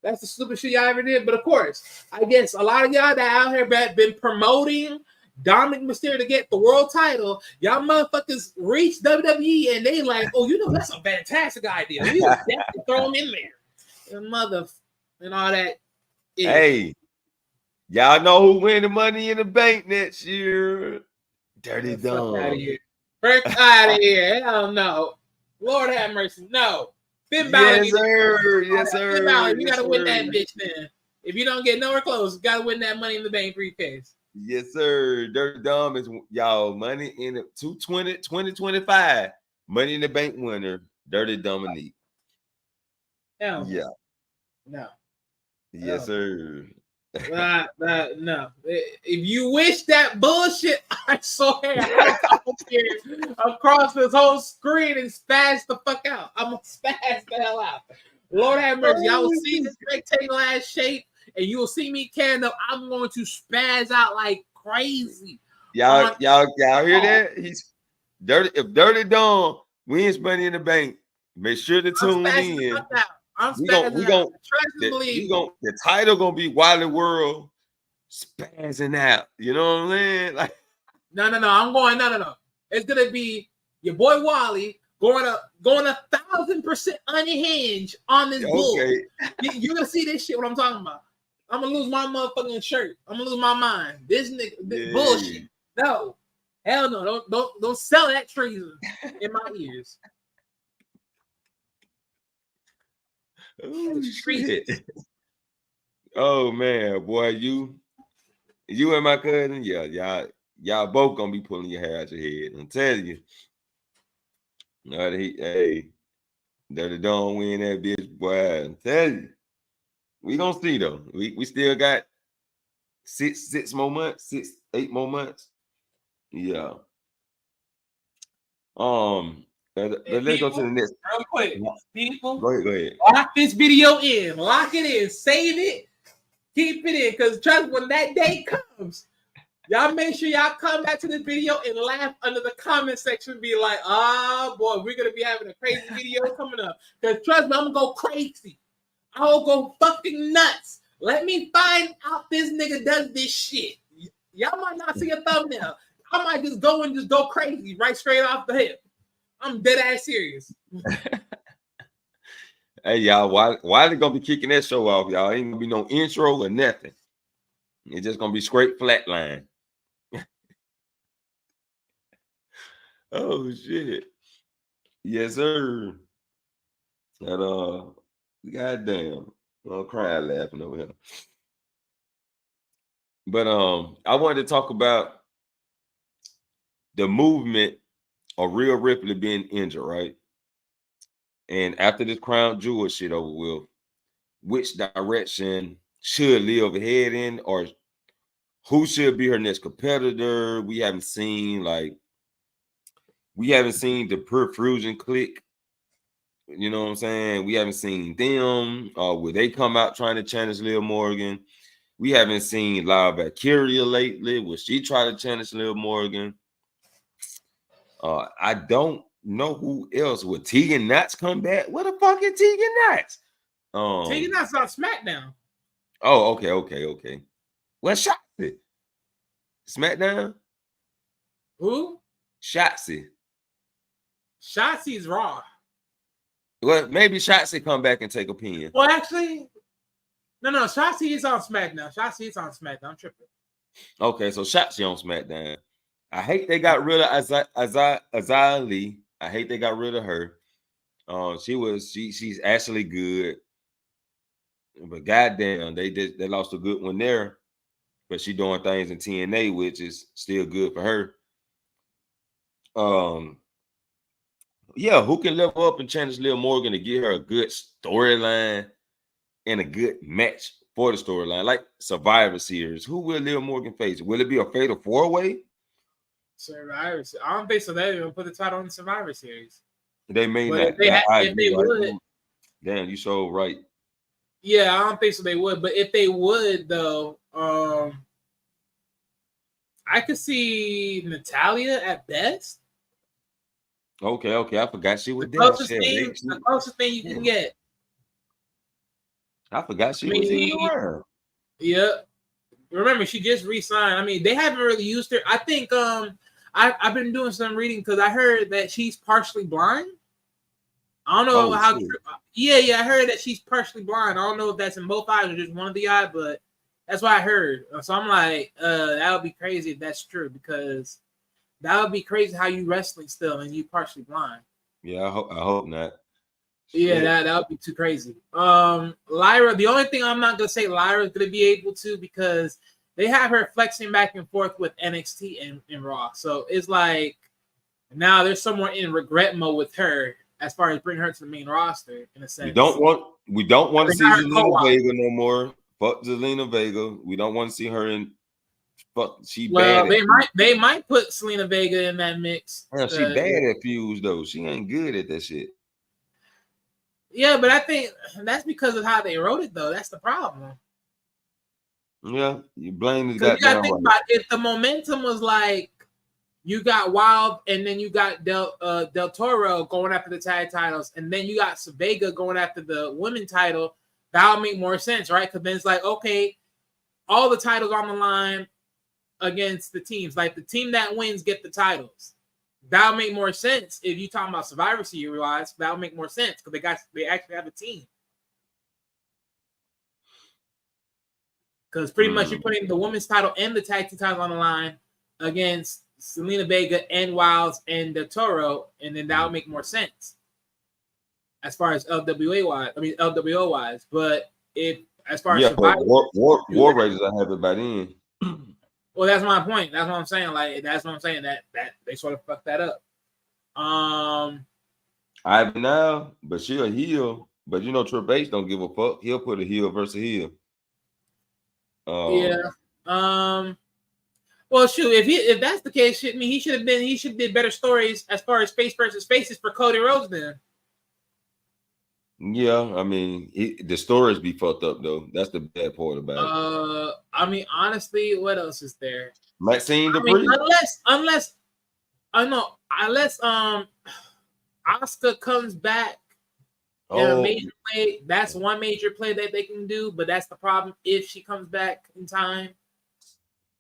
That's the stupidest shit y'all ever did. But of course, I guess a lot of y'all that out here that been promoting Dominic Mysterio to get the world title, y'all motherfuckers reach WWE and they like, oh, that's a fantastic idea. We would definitely throw him in there. And all that. Hey, y'all know who win the Money in the Bank next year? Dirty Dom. Fuck out of here. Hell no. Lord have mercy. No. Finn Balor. Yes, sir. Finn Balor, you gotta win that bitch then. If you don't get nowhere close, you gotta win that Money in the Bank briefcase. Yes, sir. Dirty Dom is y'all Money in the 2025 Money in the Bank winner, Dirty Dominique. Hell yeah. No. Yes, sir. No. If you wish that bullshit, I swear I'll come here across this whole screen and spaz the fuck out. I'm gonna spaz the hell out. Lord have mercy. Y'all will see this rectangle ass shape, and you will see me carrying up. I'm going to spaz out like crazy. Y'all hear that? He's dirty. If Dirty Dawn wins Money in the Bank, make sure to tune in. I'm spazzing out. The title gonna be Wally World spazzing out. You know what I'm saying? Like, no. No. It's gonna be your boy Wally going 1,000% unhinged on this bull. You're gonna see this shit. What I'm talking about? I'm gonna lose my motherfucking shirt. I'm gonna lose my mind. This nigga, bullshit. No, hell no. Don't sell that treason in my ears. Oh shit! Oh man, boy, you and my cousin, yeah, y'all both gonna be pulling your hair out your head. I'm telling you. Hey, Dirty Dawn win that bitch, boy. I'm telling you. We gonna see though. We still got 8 more months. Yeah. Let's go to the next. Real quick, people. Go ahead. Lock this video in. Lock it in. Save it. Keep it in. Because trust me, when that day comes, y'all make sure y'all come back to this video and laugh under the comment section. Be like, oh boy, we're gonna be having a crazy video coming up. Because trust me, I'm gonna go crazy. I'll go fucking nuts. Let me find out this nigga does this shit. Y'all might not see a thumbnail. I might just go crazy right straight off the hip. I'm dead ass serious. Hey y'all, why they gonna be kicking that show off? Y'all ain't gonna be no intro or nothing. It's just gonna be straight flat line. Oh shit. Yes, sir. That goddamn. I'm crying laughing over here. But I wanted to talk about the movement of Rhea Ripley being injured, right? And after this Crown Jewel shit over with, which direction should Liv head in, or who should be her next competitor? We haven't seen the Pure Fusion clique. You know what I'm saying? We haven't seen them. Will they come out trying to challenge Liv Morgan? We haven't seen Live Valkyria lately. Will she try to challenge Liv Morgan? I don't know who else. Will Tegan Knox come back? What the fuck is Tegan Knox? Tegan Knox on SmackDown. Oh, okay. Well, Shotzi. SmackDown? Who? Shotzi. Shotzi's Raw. Well, maybe Shotzi come back and take a pin. Well, actually, no. Shotzi is on SmackDown. I'm tripping. Okay, so Shotzi on SmackDown. I hate they got rid of Azalea Lee. I hate they got rid of her. She's actually good, but goddamn, they lost a good one there. But she doing things in TNA, which is still good for her. Yeah, who can level up and challenge Liv Morgan to get her a good storyline and a good match for the storyline, like Survivor Series? Who will Liv Morgan face? Will it be a fatal 4-way? Survivor. I don't think so. They're gonna put the title on the Survivor Series. They may but not. If they would, damn, you so right. Yeah, I don't think so. They would, but if they would, though, I could see Natalya at best. Okay. I forgot she was there. The closest thing you can get. I forgot she was in there. Yeah. Remember, she just re-signed. I mean, they haven't really used her. I think I've been doing some reading because I heard that she's partially blind. I don't know how. Yeah, I heard that she's partially blind. I don't know if that's in both eyes or just one of the eye, but that's what I heard. So I'm like, that would be crazy if that's true, because that would be crazy how you wrestling still and you partially blind. Yeah, I hope not. Yeah, that would be too crazy. Lyra, the only thing I'm not gonna say Lyra is gonna be able to, because they have her flexing back and forth with NXT and Raw. So it's like now there's somewhere in regret mode with her as far as bringing her to the main roster in a sense. We don't want to see Zelina Vega no more. Fuck Zelina Vega. We don't want to see her in. Fuck, she bad. They might put Zelina Vega in that mix. Yeah, she bad at fuse though. She ain't good at that shit. Yeah, but I think that's because of how they wrote it, though. That's the problem. Yeah, you blame the Because you got to goddamn think right. about it, if the momentum was like you got Wild and then you got Del Toro going after the tag titles, and then you got Vega going after the women title, that would make more sense, right? Because then it's like, okay, all the titles on the line against the teams. Like the team that wins get the titles. That'll make more sense if you talking about Survivor Series wise. That'll make more sense because they actually have a team. Because pretty much you're putting the women's title and the tag team title on the line against Selena Vega and Wilds and the Toro, and then that'll make more sense as far as LWO wise. But if as far as Survivor, War Raiders, I have it by then. Well, that's my point. That's what I'm saying. Like that's what I'm saying. That they sort of fucked that up. I now, but she a heel. But you know, Triple H don't give a fuck. He'll put a heel versus heel. Yeah. Well, shoot. If that's the case, shit, I mean, he should did better stories as far as face versus faces for Cody Rhodes then. Yeah, I mean, the stories be fucked up though. That's the bad part about it. I mean, honestly, what else is there? Maxine I mean, Dupri. unless Asuka comes back in a major play, that's one major play that they can do. But that's the problem if she comes back in time.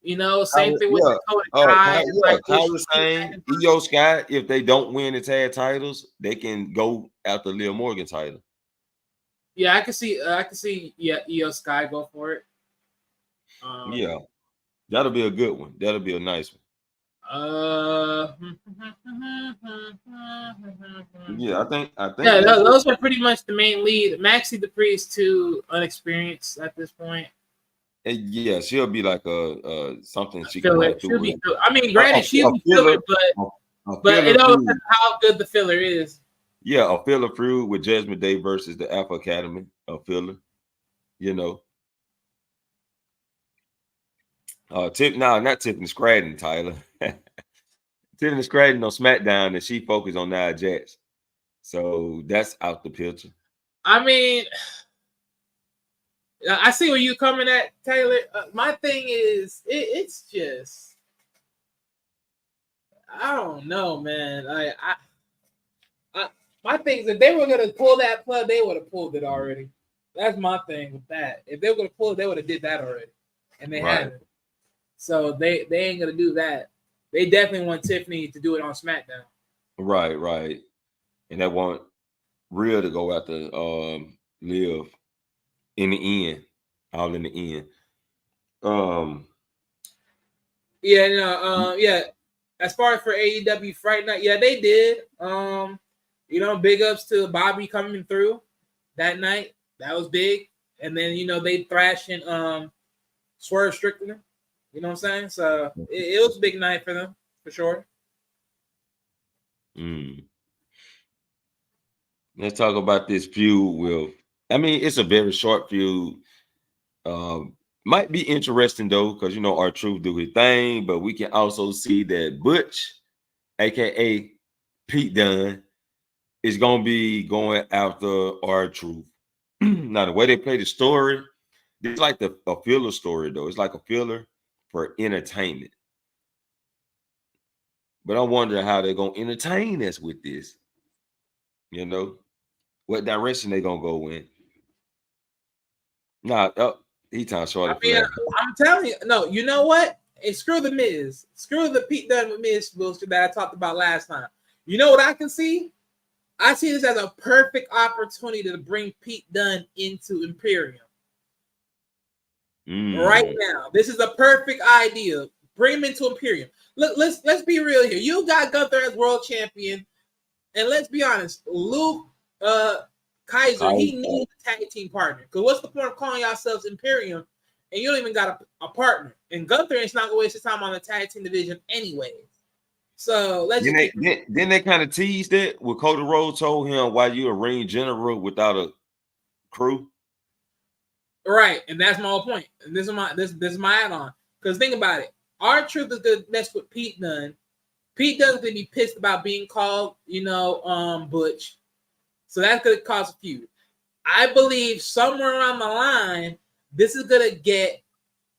You know, same thing with Dakota Kai. Kai was saying Io Sky, if they don't win the tag titles, they can go after Liv Morgan title. Yeah, I can see Io Sky go for it. Yeah, that'll be a good one. That'll be a nice one. Yeah, I think. Yeah, those are pretty much the main lead. Maxie Dupri is too unexperienced at this point. Yeah, she'll be like a something she can like do. I mean, granted, she'll be filler, but it all depends how good the filler is. Yeah, a filler feud with Judgment Day versus the Alpha Academy, a filler. You know. Not Tiffany Stratton, Tyler. Tiffany Stratton on SmackDown, and she focused on Nia Jax. So that's out the picture. I mean, I see where you're coming at, Taylor. My thing is, it's just, I don't know, man. My thing is, if they were gonna pull that plug, they would have pulled it already. That's my thing with that. If they were gonna pull it, they would have did that already, and they haven't. So they ain't gonna do that. They definitely want Tiffany to do it on SmackDown. Right. And they want Rhea to go after Liv in the end. All in the end. Yeah. As far as for AEW Friday Night, yeah, they did. Big ups to Bobby coming through that night. That was big. And then they thrashing Swerve Strickland. You know what I'm saying? So it was a big night for them, for sure. Let's talk about this feud with, it's a very short feud. Might be interesting though, because R-Truth do his thing, but we can also see that Butch, aka Pete Dunne, is gonna be going after R-Truth. Now the way they play the story, it's like a filler story though. It's like a filler for entertainment. But I'm wondering how they're gonna entertain us with this. What direction they gonna go in? He time short. I'm telling you, no. You know what? And screw the Miz, screw the Pete Dunne with Miz bullshit that I talked about last time. You know what I can see? I see this as a perfect opportunity to bring Pete Dunne into Imperium. Right now, this is a perfect idea. Bring him into Imperium. Look, let's be real here. You got Gunther as world champion, and let's be honest, Luke Kaiser, he needs a tag team partner. Because what's the point of calling yourselves Imperium and you don't even got a partner? And Gunther is not going to waste his time on the tag team division anyway. So let's. Then they kind of teased it with Cody Rhodes told him, "Why you a ring general without a crew?" Right, and that's my whole point. And this is my add-on. Because think about it, R-Truth is gonna mess with Pete Dunne. Pete Dunne's gonna be pissed about being called, Butch. So that's going to cause a feud. I believe somewhere around the line, this is going to get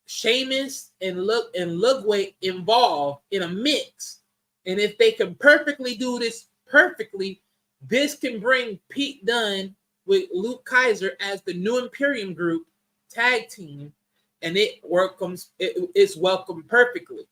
Sheamus and Ludwig involved in a mix. And if they can perfectly do this perfectly, this can bring Pete Dunne with Luke Kaiser as the new Imperium group tag team, and it's welcomed perfectly.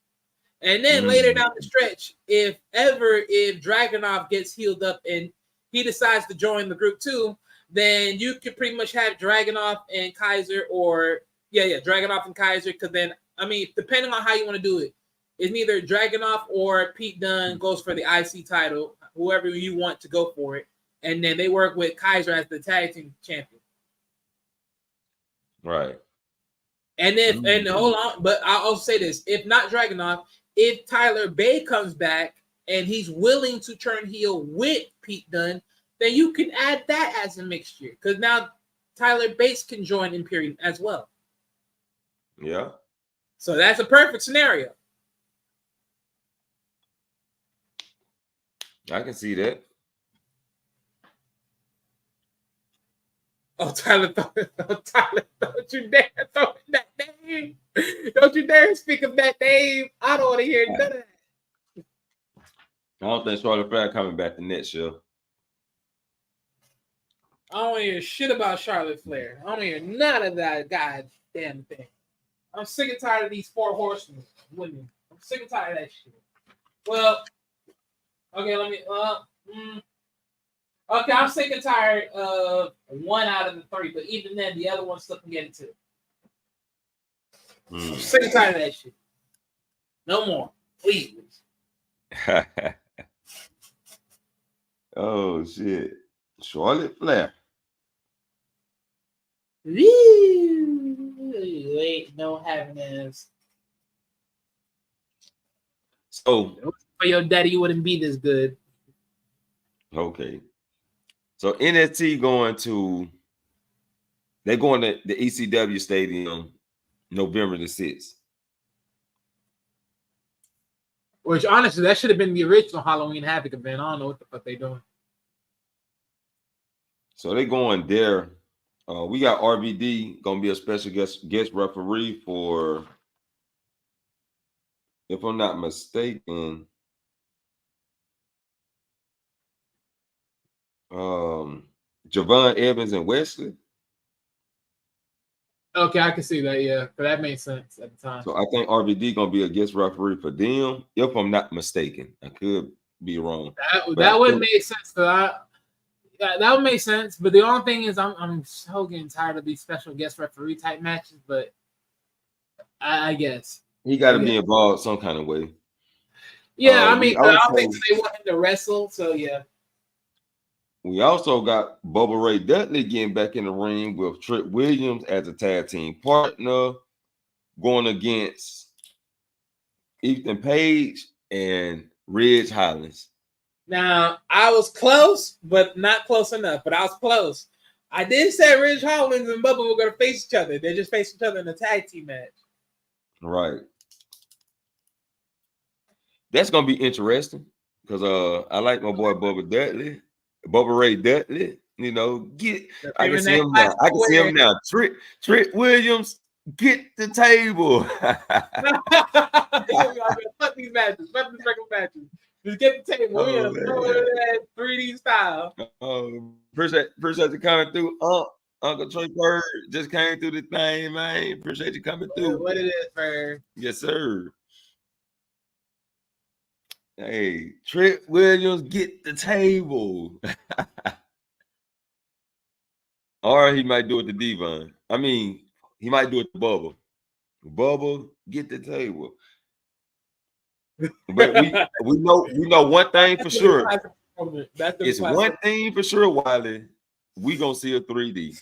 And then later down the stretch, if Dragunov gets healed up and he decides to join the group too, then you could pretty much have Dragunov and Kaiser, or Dragunov and Kaiser. Because then, I mean, depending on how you want to do it, it's either Dragunov or Pete Dunne goes for the IC title, whoever you want to go for it, and then they work with Kaiser as the tag team champion. Right. And hold on, but I'll also say this: if not Dragunov, if Tyler Bate comes back and he's willing to turn heel with Pete Dunne, then you can add that as a mixture, because now Tyler Bates can join Imperium as well. Yeah. So that's a perfect scenario. I can see that. Oh, Tyler, don't you dare throw that name. Don't you dare speak of that name. I don't want to hear none of that. I don't think Charlotte Flair coming back the next show. I don't want to hear shit about Charlotte Flair. I don't want to hear none of that goddamn thing. I'm sick and tired of these 4 horsemen women. I'm sick and tired of that shit. Well, okay, let me. Okay, I'm sick and tired of 1 out of the 3, but even then, the other one still can get into it. I'm sick and tired of that shit. No more, please. Oh shit, Charlotte Flair. Ain't no happiness. So for your daddy, you wouldn't be this good. Okay. So NXT they're going to the ECW Stadium November the 6th. Which honestly, that should have been the original Halloween Havoc event. I don't know what the fuck they doing. So they going there. We got RVD gonna be a special guest referee for, if I'm not mistaken, Javon Evans and Wesley. Okay, I can see that. Yeah, but that made sense at the time. So I think RVD gonna be a guest referee for them, if I'm not mistaken. I could be wrong. That would make sense. That would make sense. But the only thing is, I'm so getting tired of these special guest referee type matches. But I guess he got to be involved some kind of way. Yeah, I mean, I don't think they want him to wrestle. So yeah. We also got Bubba Ray Dudley getting back in the ring with Trick Williams as a tag team partner, going against Ethan Page and Ridge Holland. Now, I was close, but not close enough. But I was close. I did say Ridge Holland and Bubba were going to face each other. They just faced each other in a tag team match. Right. That's going to be interesting because I like my boy Bubba Ray Dudley. You know, I can see him now. I can see him now. Trick Williams, get the table. Fuck these matches. Fuck these regular matches. Just get the table. We're gonna throw it in that 3D style. Appreciate you coming through. Uncle Troy Bird just came through the thing, man. Appreciate you coming through. What it is, Bird? Yes, sir. Hey, Trick Williams, get the table. Or he might do it to Devon. I mean, he might do it to Bubba. Bubba, get the table. But we know one thing for sure. It's one thing for sure, Wiley. We gonna see a 3D.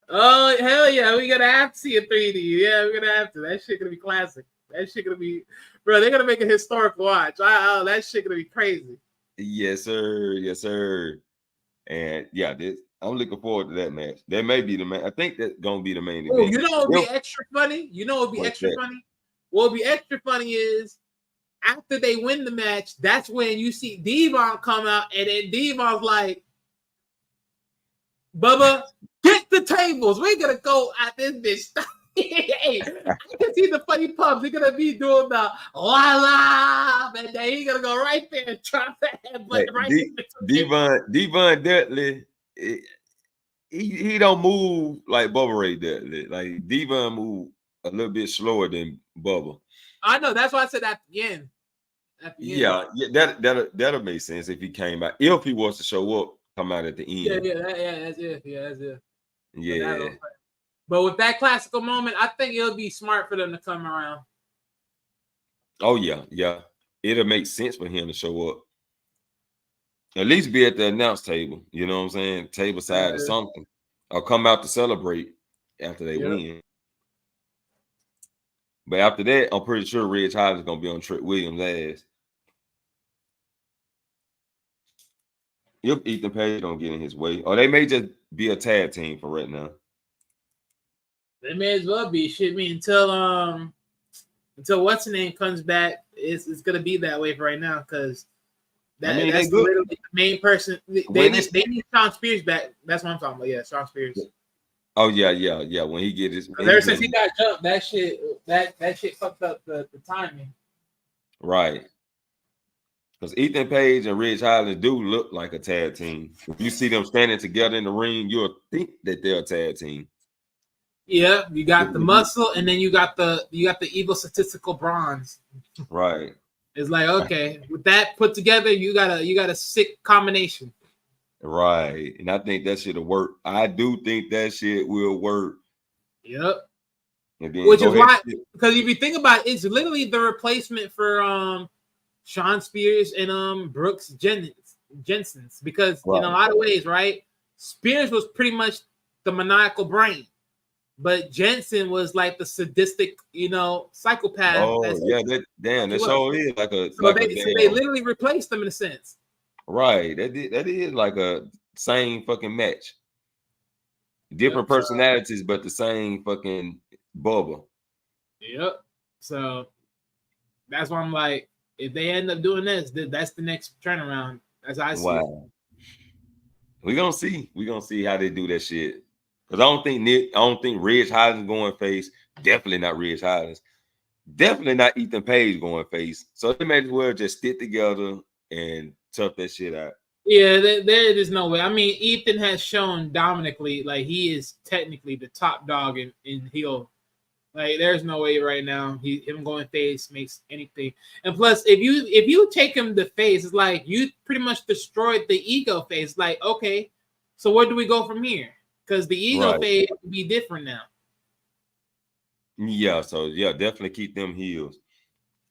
Oh hell yeah, we gonna have to see a 3D. Yeah, we're gonna have to. That shit gonna be classic. That shit gonna be, bro. They're gonna make a historic watch. That shit gonna be crazy. Yes, sir. Yes, sir. And yeah, I'm looking forward to that match. That may be the main. I think that's gonna be the main event. You know what would be extra funny? You know what would be extra funny? What would be extra funny is after they win the match, that's when you see Devon come out, and then Devon's like, Bubba, get the tables. We're gonna go at this bitch. Hey, I can see the funny pubs. They're gonna be doing the la la, and then he's gonna go right there and drop that headbutt right. Devon Dudley, he don't move like Bubba Ray Dudley. Like Devon move a little bit slower than Bubba. I know. That's why I said at the end. Yeah, that'll make sense if he came out. If he wants to show up, come out at the end. That's it. Yeah. But with that classical moment, I think it'll be smart for them to come around. Oh yeah. It'll make sense for him to show up. At least be at the announce table. You know what I'm saying? Table side or something. Or come out to celebrate after they win. But after that, I'm pretty sure Ridge Holland's gonna be on Trick Williams' ass. If Ethan Page don't get in his way, or they may just be a tag team for right now. They may as well be. Shit, me until what's the name comes back, it's gonna be that way for right now because that's literally the main person. They need Shawn Spears back. That's what I'm talking about. Yeah, Shawn Spears. Oh yeah. When he get his, ever since he got jumped, that shit fucked up the timing. Right. Because Ethan Page and Ridge Holland do look like a tag team. If you see them standing together in the ring, you'll think that they're a tag team. Yeah, you got the muscle, and then you got the evil statistical bronze. Right. It's like, okay, with that put together, you got a sick combination. Right. And I think that shit'll work. I do think that shit will work. Yep. Which is why, because if you think about it, it's literally the replacement for Shawn Spears and Brooks Jensen's, because in a lot of ways, right? Spears was pretty much the maniacal brain, but Jensen was like the sadistic, psychopath. Oh yeah, that show is like a. So they literally replaced them in a sense. Right, that is like a same fucking match. Different personalities, but the same fucking Bubba. Yep. So that's why I'm like, if they end up doing this, that's the next turnaround. As I see. Wow. We're gonna see how they do that shit. Because I don't think Ridge Holland's going face. Definitely not Ridge Holland's. Definitely not Ethan Page going face. So they may as well just stick together and tough that shit out. Yeah, there is no way. I mean, Ethan has shown Dominically like he is technically the top dog in heel. Like, there's no way right now him going face makes anything. And plus, if you take him to face, it's like you pretty much destroyed the ego phase. Like, okay, so where do we go from here? Because the ego phase will be different now. Yeah, so yeah, definitely keep them heels.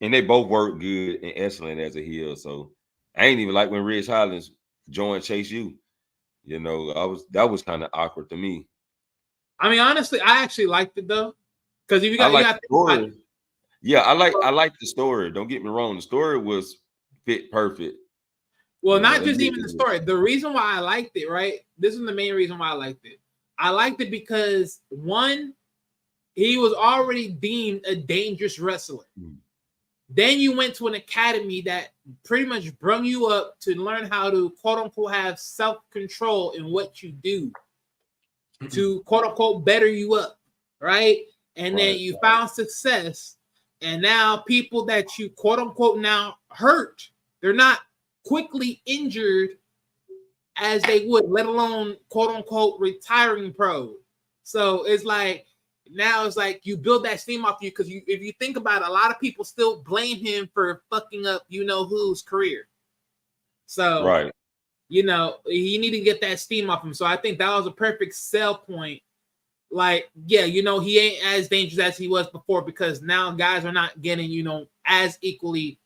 And they both work good and excellent as a heel. So I ain't even like when Ridge Holland joined Chase U. That was kind of awkward to me. I mean, honestly, I actually liked it though. Because if you got the story. Yeah, I like the story. Don't get me wrong. The story was fit perfect. Well, not just even the story. The reason why I liked it, right? This is the main reason why I liked it. I liked it because, one, he was already deemed a dangerous wrestler. Then you went to an academy that pretty much brung you up to learn how to, quote unquote, have self-control in what you do to, quote unquote, better you up, right? And then you found success, and now people that you, quote unquote, now hurt, they're not quickly injured as they would, let alone, quote unquote, retiring pro. So it's like, now it's like you build that steam off you, because if you think about it, a lot of people still blame him for fucking up who's career. So you need to get that steam off him. So I think that was a perfect sell point. Like, yeah, he ain't as dangerous as he was before, because now guys are not getting, as equally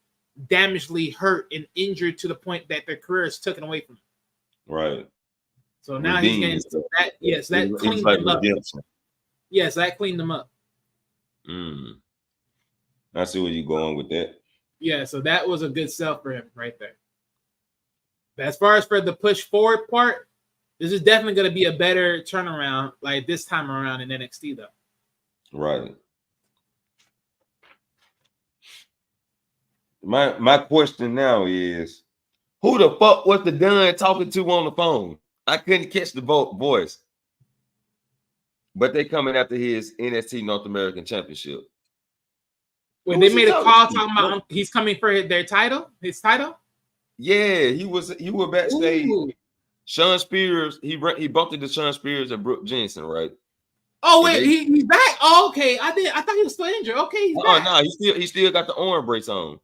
damagedly hurt and injured to the point that their career is taken away from them. Right. So now he's getting that. Yes, that cleaned them up. Yes, that cleaned them up. I see where you're going with that. Yeah, so that was a good sell for him right there. But as far as for the push forward part, this is definitely going to be a better turnaround, like this time around in NXT, though. Right. My question now is, who the fuck was the Dunn talking to on the phone? I couldn't catch the voice, but they coming after his NXT North American Championship. When they made a call talking about he's coming for his title. Yeah, he was backstage. Ooh. Sean Spears, he bumped into Sean Spears and Brooke Jensen, right? Oh wait, he's back. Oh, okay. I thought he was still injured. Okay, he's back. No, he still got the arm brace on.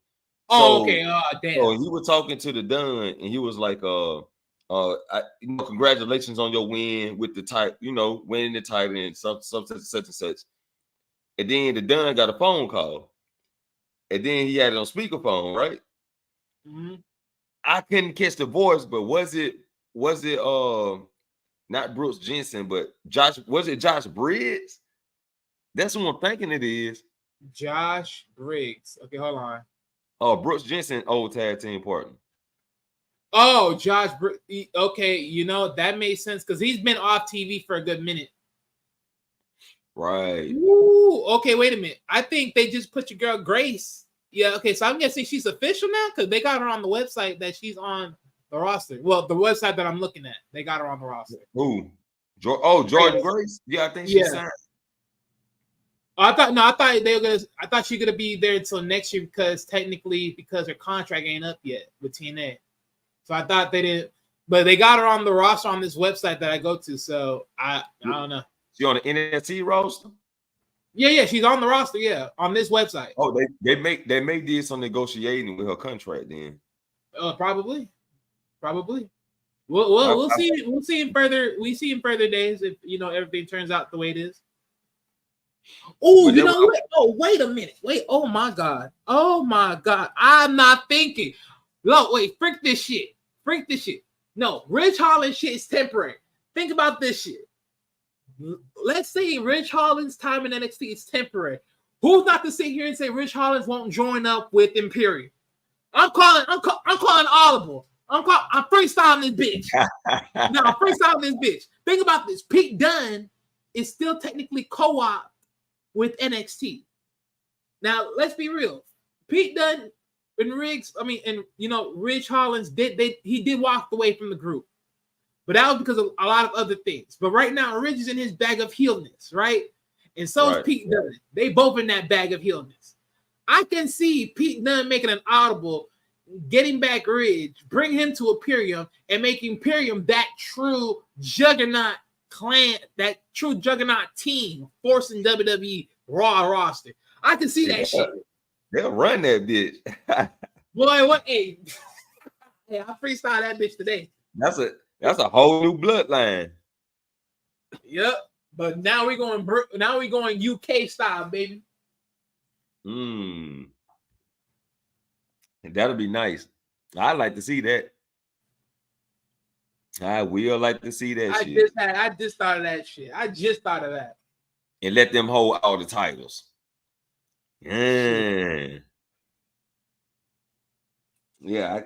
Oh, okay. Oh, damn. So he was talking to the Dunn, and he was like, congratulations on your win with the title, winning the title and such and such. And then the Dunn got a phone call, and then he had it on speakerphone, right? Mm-hmm. I couldn't catch the voice, but was it not Brooks Jensen, but Josh? Was it Josh Briggs? That's what I'm thinking it is. Josh Briggs. Okay, hold on. Oh, Brooks Jensen, old tag team partner. Oh, Josh Briggs. Okay, that made sense because he's been off TV for a good minute. Right. Ooh, okay, wait a minute. I think they just put your girl Grace. Yeah, okay, so I'm guessing she's official now because they got her on the website that she's on the roster. Well, the website that I'm looking at, they got her on the roster. Who? Jordan Grace? Yeah, I think she's signed. I thought she's gonna be there until next year because her contract ain't up yet with TNA. So I thought they didn't, but they got her on the roster on this website that I go to. So I don't know. She on the NXT roster? Yeah, she's on the roster. Yeah, on this website. Oh, they may did some negotiating with her contract then. Probably. We'll see. We'll see in further. We see in further days if everything turns out the way it is. Oh, you know what? Oh, wait a minute. Wait. Oh my God. I'm not thinking. No, wait. Freak this shit. No, Ridge Holland shit is temporary. Think about this shit. Let's say Ridge Holland's time in NXT is temporary. Who's not to sit here and say Ridge Holland won't join up with Imperium? I'm calling audible. I'm freestyling this bitch. I'm freestyling this bitch. Think about this. Pete Dunne is still technically co-op with NXT. Now, let's be real. Pete Dunne and Ridge Holland he did walk away from the group. But that was because of a lot of other things. But right now, Ridge is in his bag of heelness, right? And so is Pete Dunne. They both in that bag of heelness. I can see Pete Dunne making an audible, getting back Ridge, bring him to Imperium, and make Imperium that true juggernaut clan, that true juggernaut team forcing WWE Raw roster. I can see that shit. They'll run that bitch. Boy, what? Hey, I freestyle that bitch today. That's a whole new bloodline. Yep. But now we going UK style, baby. And that'll be nice. I'd like to see that. I will like to see that shit. I just thought of that shit. And let them hold all the titles. Yeah,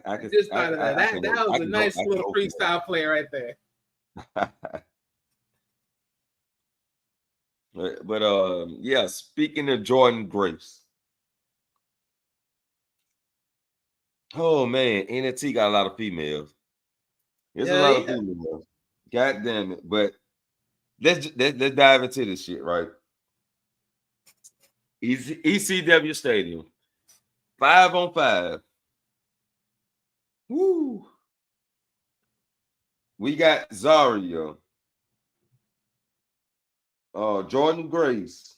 I could just thought of that. That was a nice little freestyle play right there. But speaking of Jordan Grace. Oh man, NXT got a lot of females. There's a lot of females. God damn it. But let's dive into this shit, right? ECW Stadium. 5-on-5. Woo. We got Zarya. Jordan Grace.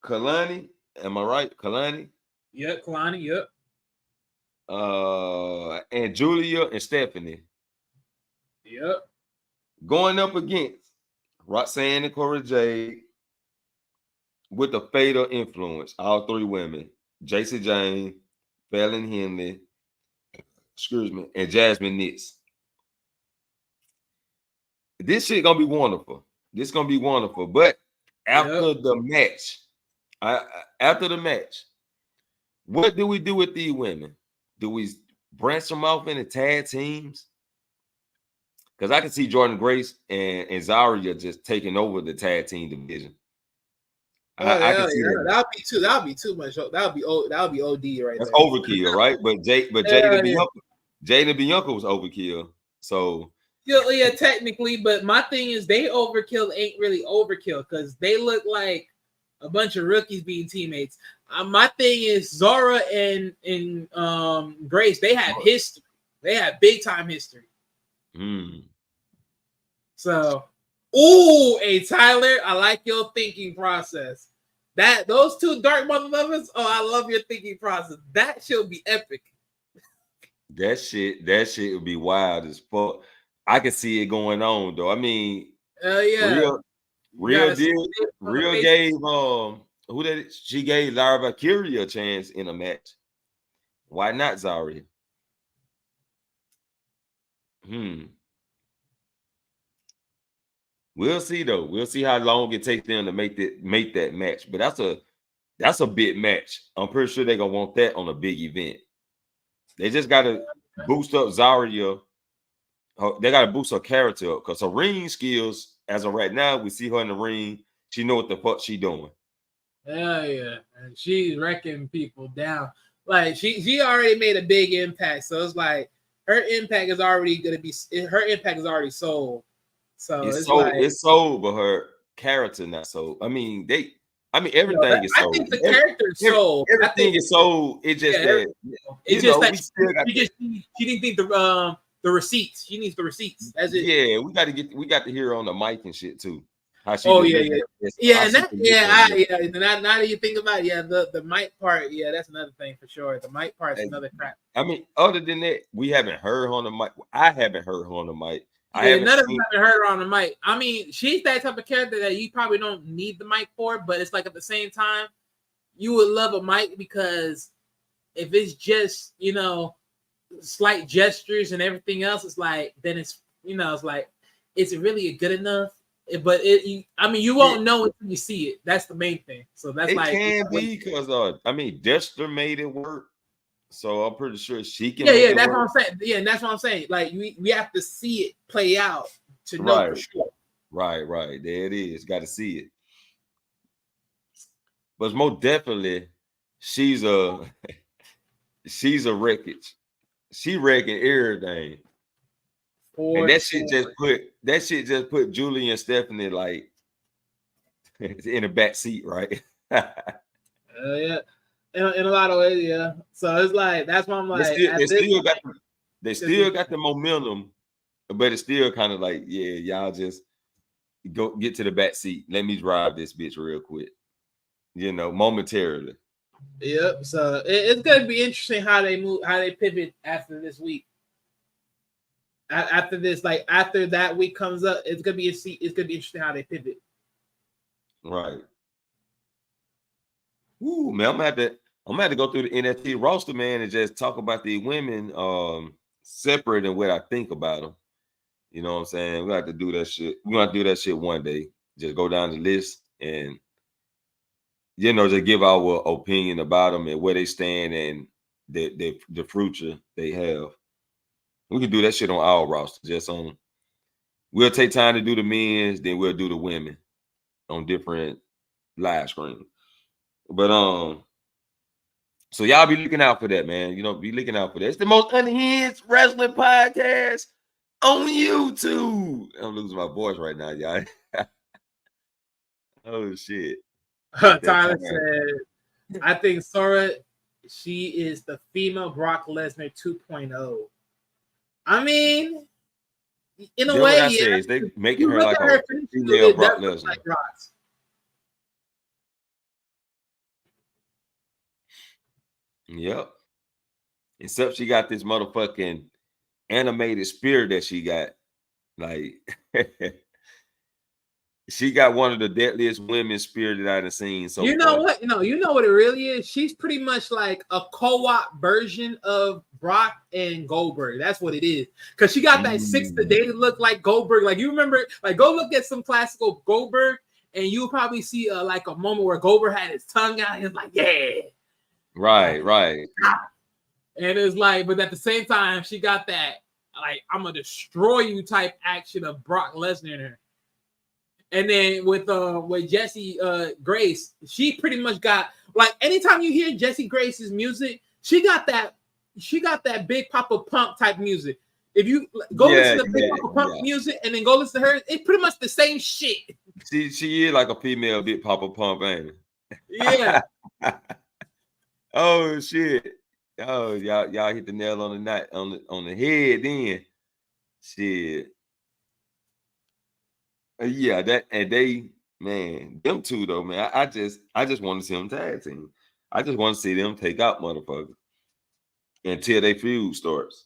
Kalani. Am I right? Kalani? Yep, Kalani, yep. And Julia and Stephanie. Yep. Going up against Roxanne and Cora Jade with a fatal influence. All three women. Jacy Jayne, Fallon Henley, and Jasmine Nitz. This shit gonna be wonderful. But after the match, what do we do with these women? Do we branch them off into tag teams? Because I can see Jordan Grace and Zarya just taking over the tag team division. I can see that. That'll be too much. That'll be OD right That's there. overkill, right? But Jade and Bianca was overkill. So yeah, technically, but my thing is they overkill ain't really overkill because they look like a bunch of rookies being teammates. My thing is Zara and Grace, they have history. They have big time history. So, hey Tyler, I like your thinking process. Those two dark mother lovers. Oh, I love your thinking process. That should be epic. That shit would be wild as fuck. I can see it going on though. I mean, yeah, real gave who that she gave Lara Valkyria a chance in a match. Why not Zarya? We'll see though. We'll see how long it takes them to make that match. But that's a big match. I'm pretty sure they're gonna want that on a big event. They just gotta boost up Zarya. They gotta boost her character up because her ring skills, as of right now, we see her in the ring. She know what the fuck she doing. Yeah, and she's wrecking people down. Like she already made a big impact, so it's like her impact is already sold. So it's sold, but her character not sold. I mean, everything is sold. I think the character is sold. Everything is sold. It's just she didn't think the receipts. She needs the receipts. That's it. Yeah, we got to hear her on the mic and shit too. How she Now that you think about it, the mic part, that's another thing for sure. The mic part is another crap. I mean, other than that, we haven't heard her on the mic. I haven't heard her on the mic. None of us haven't heard her on the mic. I mean, she's that type of character that you probably don't need the mic for, but it's like at the same time, you would love a mic because if it's just, slight gestures and everything else, it's like, then it's, it's like, is it really good enough? But you won't know until you see it. That's the main thing. So that's it can be because Dexter made it work. So I'm pretty sure she can. Yeah, that's what I'm saying. Yeah, and that's what I'm saying. Like we have to see it play out to know for sure. Right. There it is. Got to see it. But most definitely, she's a wreckage. She wrecking everything. And that shit just put Julie and Stephanie like in the back seat, right? Yeah. In a lot of ways, yeah. So it's like that's why I'm like they still got the momentum, but it's still kind of like, yeah, y'all just go get to the back seat. Let me drive this bitch real quick, momentarily. Yep. So it's gonna be interesting how they pivot after this week. After that week comes up, it's gonna be interesting how they pivot. Right. Ooh, man, I'm gonna have to go through the NXT roster, man, and just talk about the women separate and what I think about them. You know what I'm saying? We have to do that shit. We're gonna do that shit one day. Just go down the list and just give our opinion about them and where they stand and the future they have. We can do that shit on our roster. We'll take time to do the men's, then we'll do the women on different live screens. But so y'all be looking out for that, man. Be looking out for that. It's the most unhinged wrestling podcast on YouTube. I'm losing my voice right now, y'all. Oh shit. Tyler said, I think Sora, she is the female Brock Lesnar 2.0. I mean, in a way, yeah. They making her like a female Brock Lesnar. Like yep. Except she got this motherfucking animated spirit that she got. Like, she got one of the deadliest women spirited I've seen. So you know what it really is? She's pretty much like a co-op version of Brock and Goldberg. That's what it is. Because she got that 6th day to look like Goldberg. Like you remember, like go look at some classical Goldberg, and you'll probably see like a moment where Goldberg had his tongue out. And it's like, yeah. Right. And it's like, but at the same time, she got that like I'm gonna destroy you type action of Brock Lesnar in her. And then with Jessie Grace, she pretty much got like anytime you hear Jessie Grace's music, she got that Big Papa Pump type music. If you go listen to Big yeah, Papa Pump music and then go listen to her, it's pretty much the same shit. She is like a female Big Papa Pump, ain't it? Yeah. Oh shit. Oh, y'all hit the nail on the on the head then. Shit. Yeah, that and they, man, them two though, man. I just want to see them tag team. I just want to see them take out motherfuckers until they feud starts.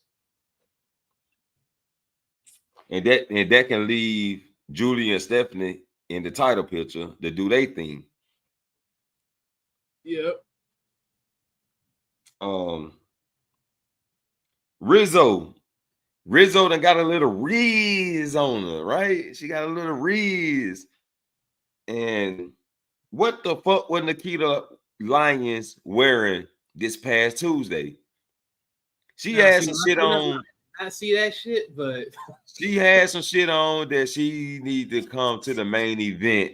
And that can leave Julie and Stephanie in the title picture to do their thing. Yep. Rizzo done got a little Riz on her, right? She got a little Riz. And what the fuck was Nikita Lyons wearing this past Tuesday? She had some shit on. I see that shit, but she had some shit on that she need to come to the main event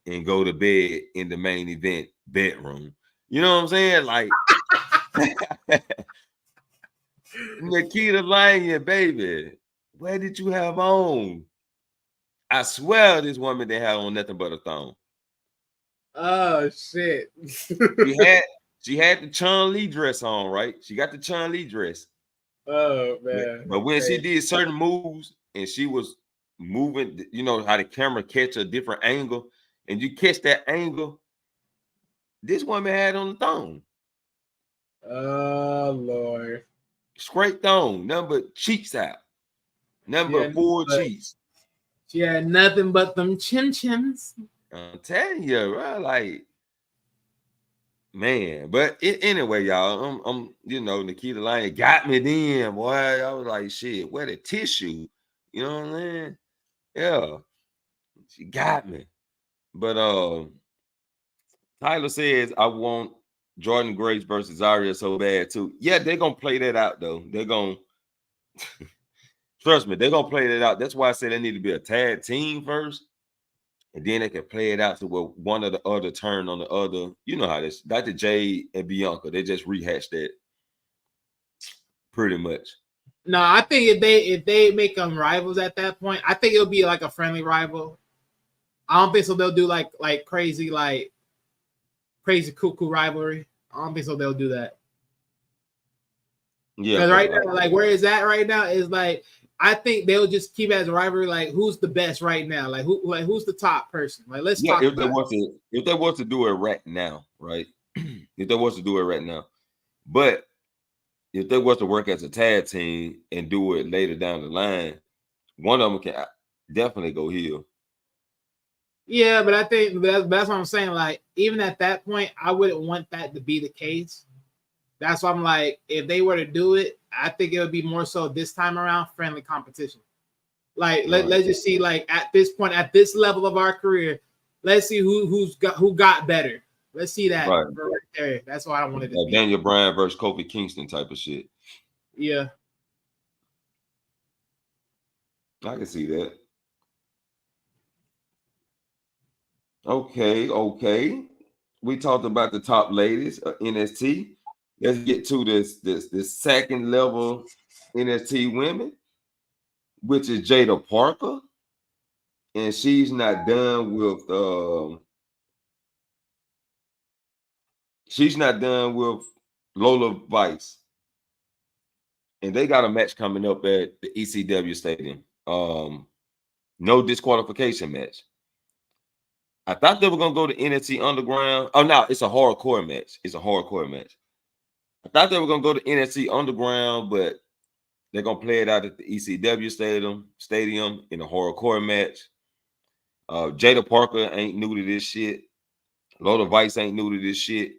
and go to bed in the main event bedroom. You know what I'm saying? Like Nikita Lyons, baby, where did you have on? I swear this woman didn't have on nothing but a thong. Oh shit. she had the Chun-Li dress on, right? She got the Chun-Li dress. Oh man. But when she did certain moves and she was moving, you know how the camera catch a different angle, and you catch that angle, this woman had on the thong. Oh Lord. Straight thong, number cheeks out. Number 4 cheeks. She had nothing but them chin-chins. I'm telling you, right? Like, man. But anyway, y'all, I'm you know, Nikita Lyons got me then, boy. I was like, shit, where the tissue? You know what I'm saying? Yeah, she got me. But Tyler says I want Jordan Grace versus Zarya so bad too. Yeah, they're gonna play that out though. They're gonna trust me, they're gonna play that out. That's why I said they need to be a tag team first, and then they can play it out to where one or the other turn on the other. You know how this, Dr. Jade and Bianca, they just rehashed that pretty much. No, I think if they make them rivals at that point, I think it'll be like a friendly rival. I don't think so. They'll do like crazy cuckoo rivalry. I don't think so. They'll do that. Yeah, because right now, like where is that right now is like I think they'll just keep it as a rivalry. Like who's the best right now? Like who's the top person? Like let's talk. If they want to do it right now, right? If they want to do it right now, but if they was to work as a tag team and do it later down the line, one of them can definitely go heel. Yeah, but I think that's what I'm saying. Like, even at that point, I wouldn't want that to be the case. That's why I'm like, if they were to do it, I think it would be more so this time around friendly competition. Like, let's just see, like at this point, at this level of our career, let's see who got better. Let's see that right there. That's why I wanted to. Daniel Bryan versus Kofi Kingston type of shit. Yeah, I can see that. Okay. We talked about the top ladies of NXT. Let's get to this second level NXT women, which is Jada Parker, and she's not done with Lola Vice, and they got a match coming up at the ECW Stadium. No disqualification match. I thought they were gonna go to NXT Underground. Oh no, it's a hardcore match. I thought they were gonna go to NXT Underground, but they're gonna play it out at the ECW Stadium in a hardcore match. Jada Parker ain't new to this shit. Lola Vice ain't new to this shit.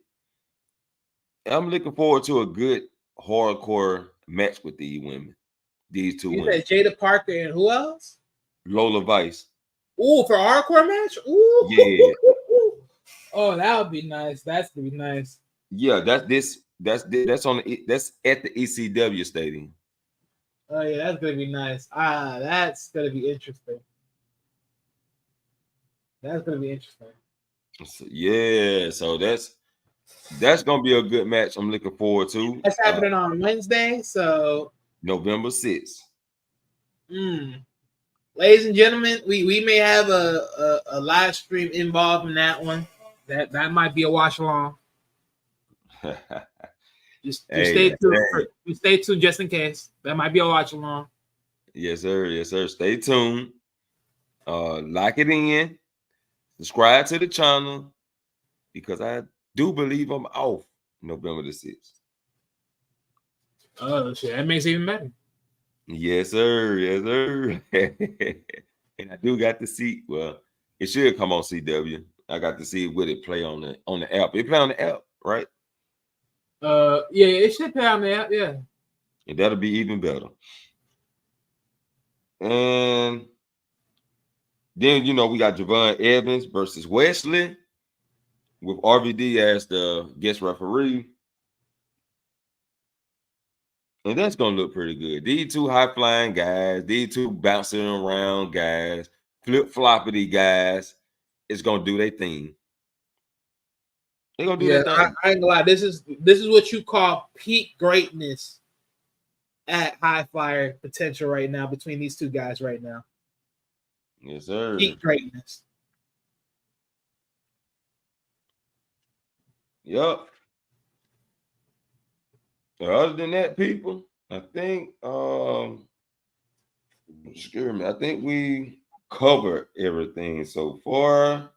I'm looking forward to a good hardcore match with these women. These two women. You said Jada Parker and who else? Lola Vice. Ooh, for a hardcore match? Ooh. Yeah. Oh, that would be nice. That's gonna be nice. Yeah, that's at the ECW Stadium. Oh yeah, that's gonna be nice. That's gonna be interesting. So that's gonna be a good match. I'm looking forward to. That's happening on Wednesday, so November 6th. Ladies and gentlemen, we may have a live stream involved in that one. That might be a watch along. Just stay tuned. Stay tuned just in case. That might be a watch along. Yes, sir. Yes, sir. Stay tuned. Lock it in. Subscribe to the channel because I do believe I'm off November the 6th. Oh shit, that makes it even better. Yes, sir. Yes, sir. And I do got to see. Well, it should come on CW. I got to see would it play on the app. It play on the app, right? Yeah, it should play on the app. Yeah, and that'll be even better. And then we got Javon Evans versus Wesley with RVD as the guest referee. And that's going to look pretty good. These two high-flying guys, these two bouncing around guys, flip-floppity guys, it's going to do their thing. They're going to do their thing. I ain't gonna lie. This is what you call peak greatness at high flyer potential right now between these two guys right now. Yes, sir. Peak greatness. Yup. Other than that, people, I think scare me. I think we covered everything so far.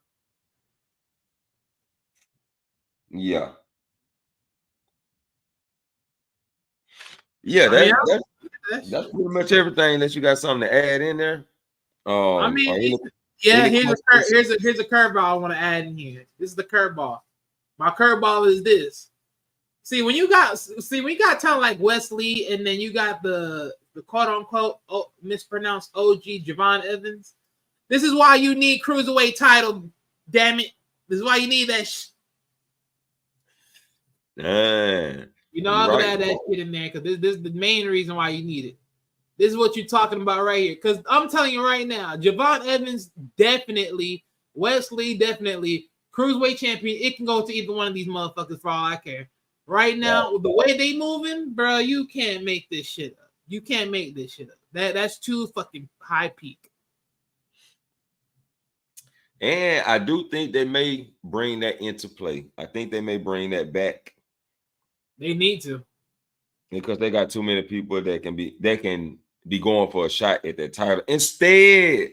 Yeah. Yeah, that's pretty much everything. Unless you got something to add in there. Here's a curveball I want to add in here. This is the curveball. My curveball is this. See, when you got talent like Wesley, and then you got the quote unquote mispronounced OG Javon Evans. This is why you need cruiserweight title. Damn it! This is why you need that. I'm gonna add that shit in there because this is the main reason why you need it. This is what you're talking about right here. Because I'm telling you right now, Javon Evans definitely, Wesley definitely, cruiserweight champion. It can go to either one of these motherfuckers for all I care. Right now, the way they moving, bro, you can't make this shit up. You can't make this shit up. That's too fucking high peak. And I do think they may bring that into play. I think they may bring that back. They need to. Because they got too many people that can be going for a shot at that title instead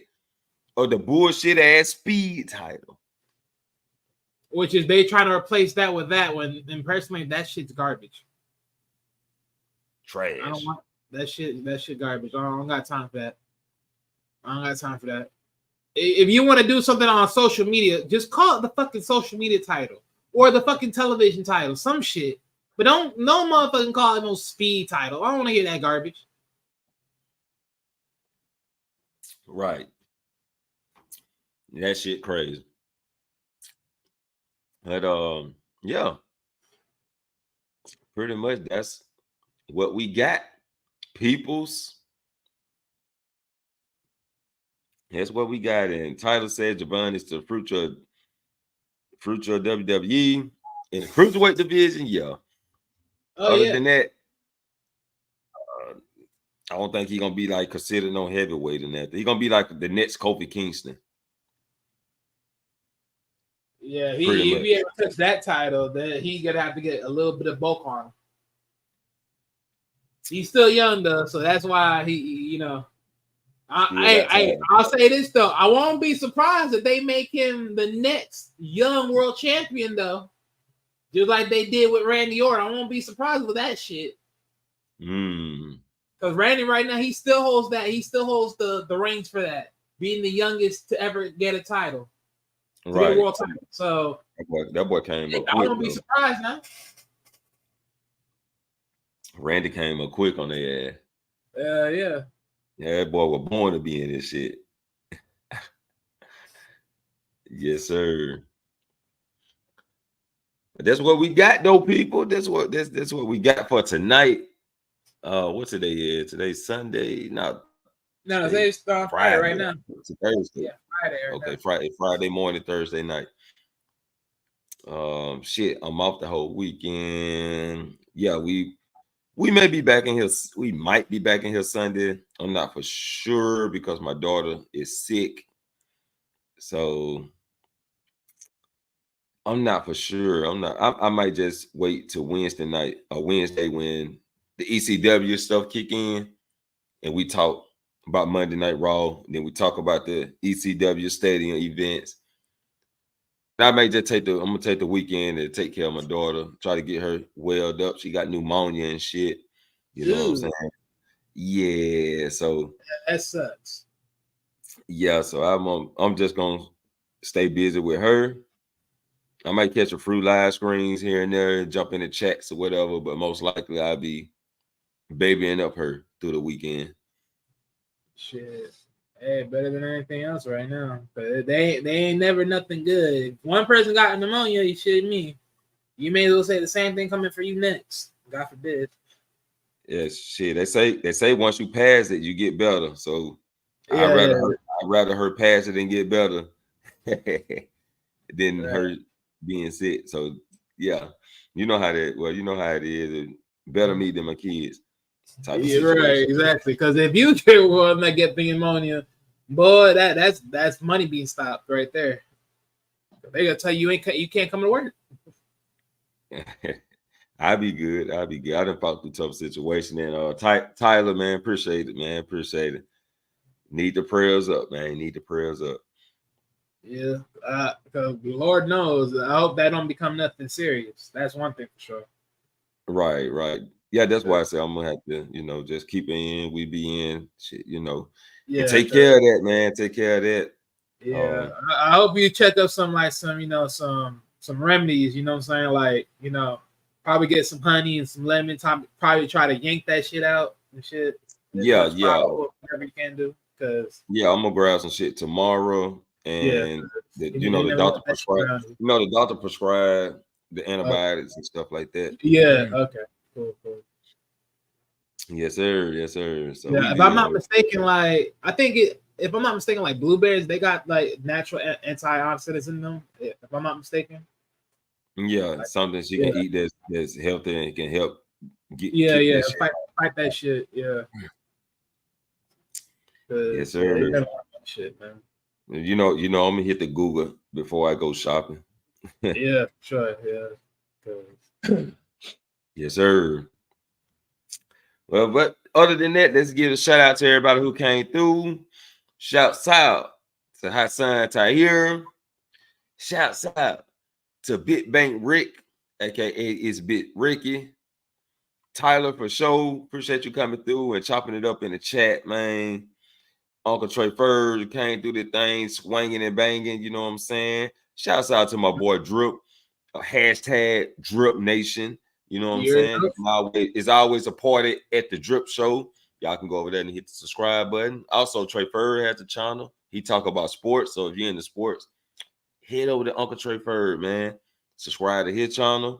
of the bullshit ass speed title. Which is they trying to replace that with that one. And personally, that shit's garbage. Trash. I don't want that shit. That shit garbage. I don't got time for that. If you want to do something on social media, just call it the fucking social media title or the fucking television title, some shit. But no motherfucking call it no speed title. I don't want to hear that garbage. Right. That shit crazy. But yeah. Pretty much that's what we got. Peoples. That's what we got. And Tyler said Javon is the future of WWE in the cruiserweight division. Yeah. Other than that, I don't think he's gonna be like considered no heavyweight in that. He's gonna be like the next Kofi Kingston. Yeah, he be able to touch that title, then he's gonna have to get a little bit of bulk on him. He's still young though, so that's why I'll say this though. I won't be surprised if they make him the next young world champion though. Just like they did with Randy Orton. I won't be surprised with that shit. Because Randy right now, he still holds that. He still holds the reins for that. Being the youngest to ever get a title. Get a world title. So that boy came up quick. I won't be surprised now. Randy came up quick on their ass. Yeah. Yeah, that boy was born to be in this shit. Yes, sir. But that's what we got, though, people. That's what we got for tonight. What today is? Today's Sunday. No, today's Friday right now. It's Thursday. Yeah, Friday. Okay, Friday morning, Thursday night. Shit, I'm off the whole weekend. Yeah, we we may be back in here. We might be back in here Sunday. I'm not for sure because my daughter is sick. So I'm not for sure. I might just wait till Wednesday night or Wednesday when the ECW stuff kick in and we talk about Monday Night Raw. Then we talk about the ECW stadium events. I may just I'm gonna take the weekend to take care of my daughter, try to get her welled up. She got pneumonia and shit. You know what I'm saying? Yeah. So that sucks. Yeah, so I'm just gonna stay busy with her. I might catch a few live screens here and there, jump in the chats or whatever, but most likely I'll be babying up her through the weekend. Shit. Hey, better than anything else right now. But they ain't never nothing good. If one person got pneumonia, you shit me. You may as well say the same thing coming for you next. God forbid. Yes, shit. They say once you pass it, you get better. So Yeah, I'd rather her pass it and get better than her being sick. So yeah, you know how it is. Better me than my kids. Yeah, right, exactly. Because if you get one that get the pneumonia, boy, that's money being stopped right there. They gonna tell you you can't come to work. I'll be good. I done fought through tough situation. And Tyler, man, appreciate it, man. Appreciate it. Need the prayers up, man. Need the prayers up. Yeah, because Lord knows, I hope that don't become nothing serious. That's one thing for sure. Right. Yeah, that's why I say I'm gonna have to, just keep it in. We be in, shit, Yeah, take care of that, man. Take care of that. Yeah, I hope you check up some remedies. You know what I'm saying? Like, probably get some honey and some lemon. Probably try to yank that shit out and shit. Yeah. Whatever you can do. I'm gonna grab some shit tomorrow, and the doctor prescribed. The doctor prescribed the antibiotics and stuff like that. Yeah. Okay. Cool. Yes, sir. So if I'm not mistaken, if I'm not mistaken, like blueberries, they got like natural antioxidants in them. If I'm not mistaken. Yeah, something she can eat that's healthy and can help get. Fight that shit. Yeah. Yes, sir. Shit, man. I'm gonna hit the Google before I go shopping. Yeah, sure. Yeah. Yes, sir. Well, but other than that, let's give a shout out to everybody who came through. Shouts out to Hassan Tahir. Shouts out to Bit Bank Rick, aka it's Bit Ricky. Tyler for show. Appreciate you coming through and chopping it up in the chat, man. Uncle Trey Furs came through the thing, swinging and banging. You know what I'm saying? Shouts out to my boy Drip. Hashtag Drip Nation. You know what I'm saying? It's always a party at the Drip Show. Y'all can go over there and hit the subscribe button. Also, Trey Fur has a channel. He talk about sports. So if you're into sports, head over to Uncle Trey Fur, man. Subscribe to his channel.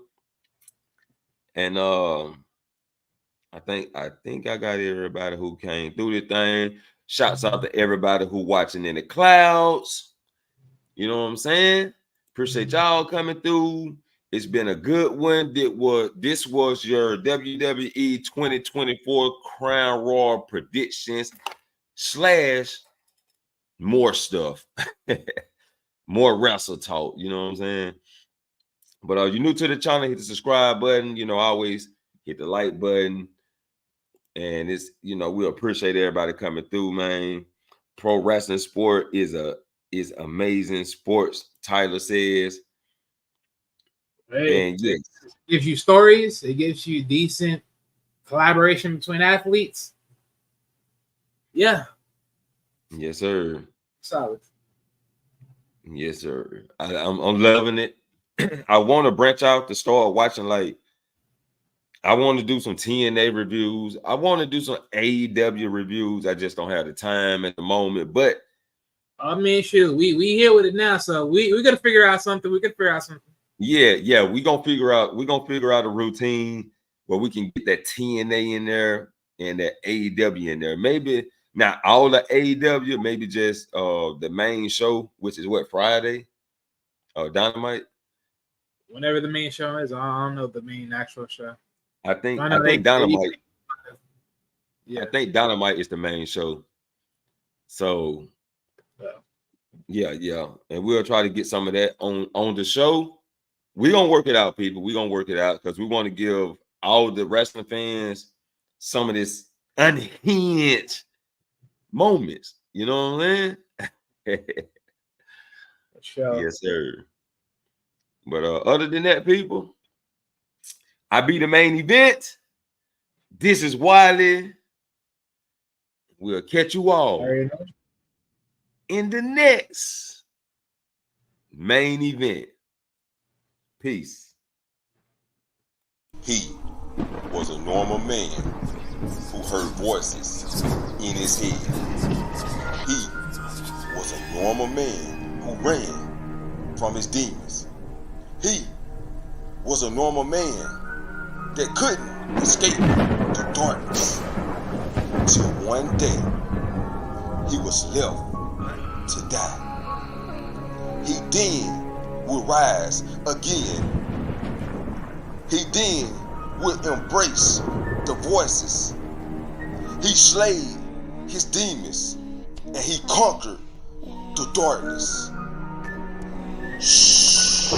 And I think I got everybody who came through the thing. Shouts out to everybody who watching in the clouds. You know what I'm saying? Appreciate y'all coming through. It's been a good one. This was your WWE 2024 Crown Royal predictions / more stuff. More wrestle talk. You know what I'm saying? But you're new to the channel, hit the subscribe button. Always hit the like button. And it's, we appreciate everybody coming through, man. Pro wrestling sport is amazing sports, Tyler says. Hey, and yes, it gives you stories. It gives you decent collaboration between athletes. Yeah. Yes, sir. Solid. Yes, sir. I'm loving it. I want to branch out to start watching. I want to do some TNA reviews. I want to do some AEW reviews. I just don't have the time at the moment. But I mean, shoot, we here with it now, so we gotta figure out something. Yeah, we're gonna figure out a routine where we can get that TNA in there and that AEW in there. Maybe not all the AEW, maybe just the main show, which is what, Friday? Dynamite. Whenever the main show is, I don't know the main actual show. I think Dynamite. I think Dynamite is the main show. So yeah. And we'll try to get some of that on the show. We're gonna work it out, people. We're gonna work it out because we want to give all the wrestling fans some of this unhinged moments. You know what I'm saying? Yes, sir. But other than that, people, I be the main event. This is Wiley. We'll catch you all in the next main event. Peace. He was a normal man who heard voices in his head. He was a normal man who ran from his demons. He was a normal man that couldn't escape the darkness. Till one day, he was left to die. He then would rise again. He then would embrace the voices. He slayed his demons and he conquered the darkness. Shh.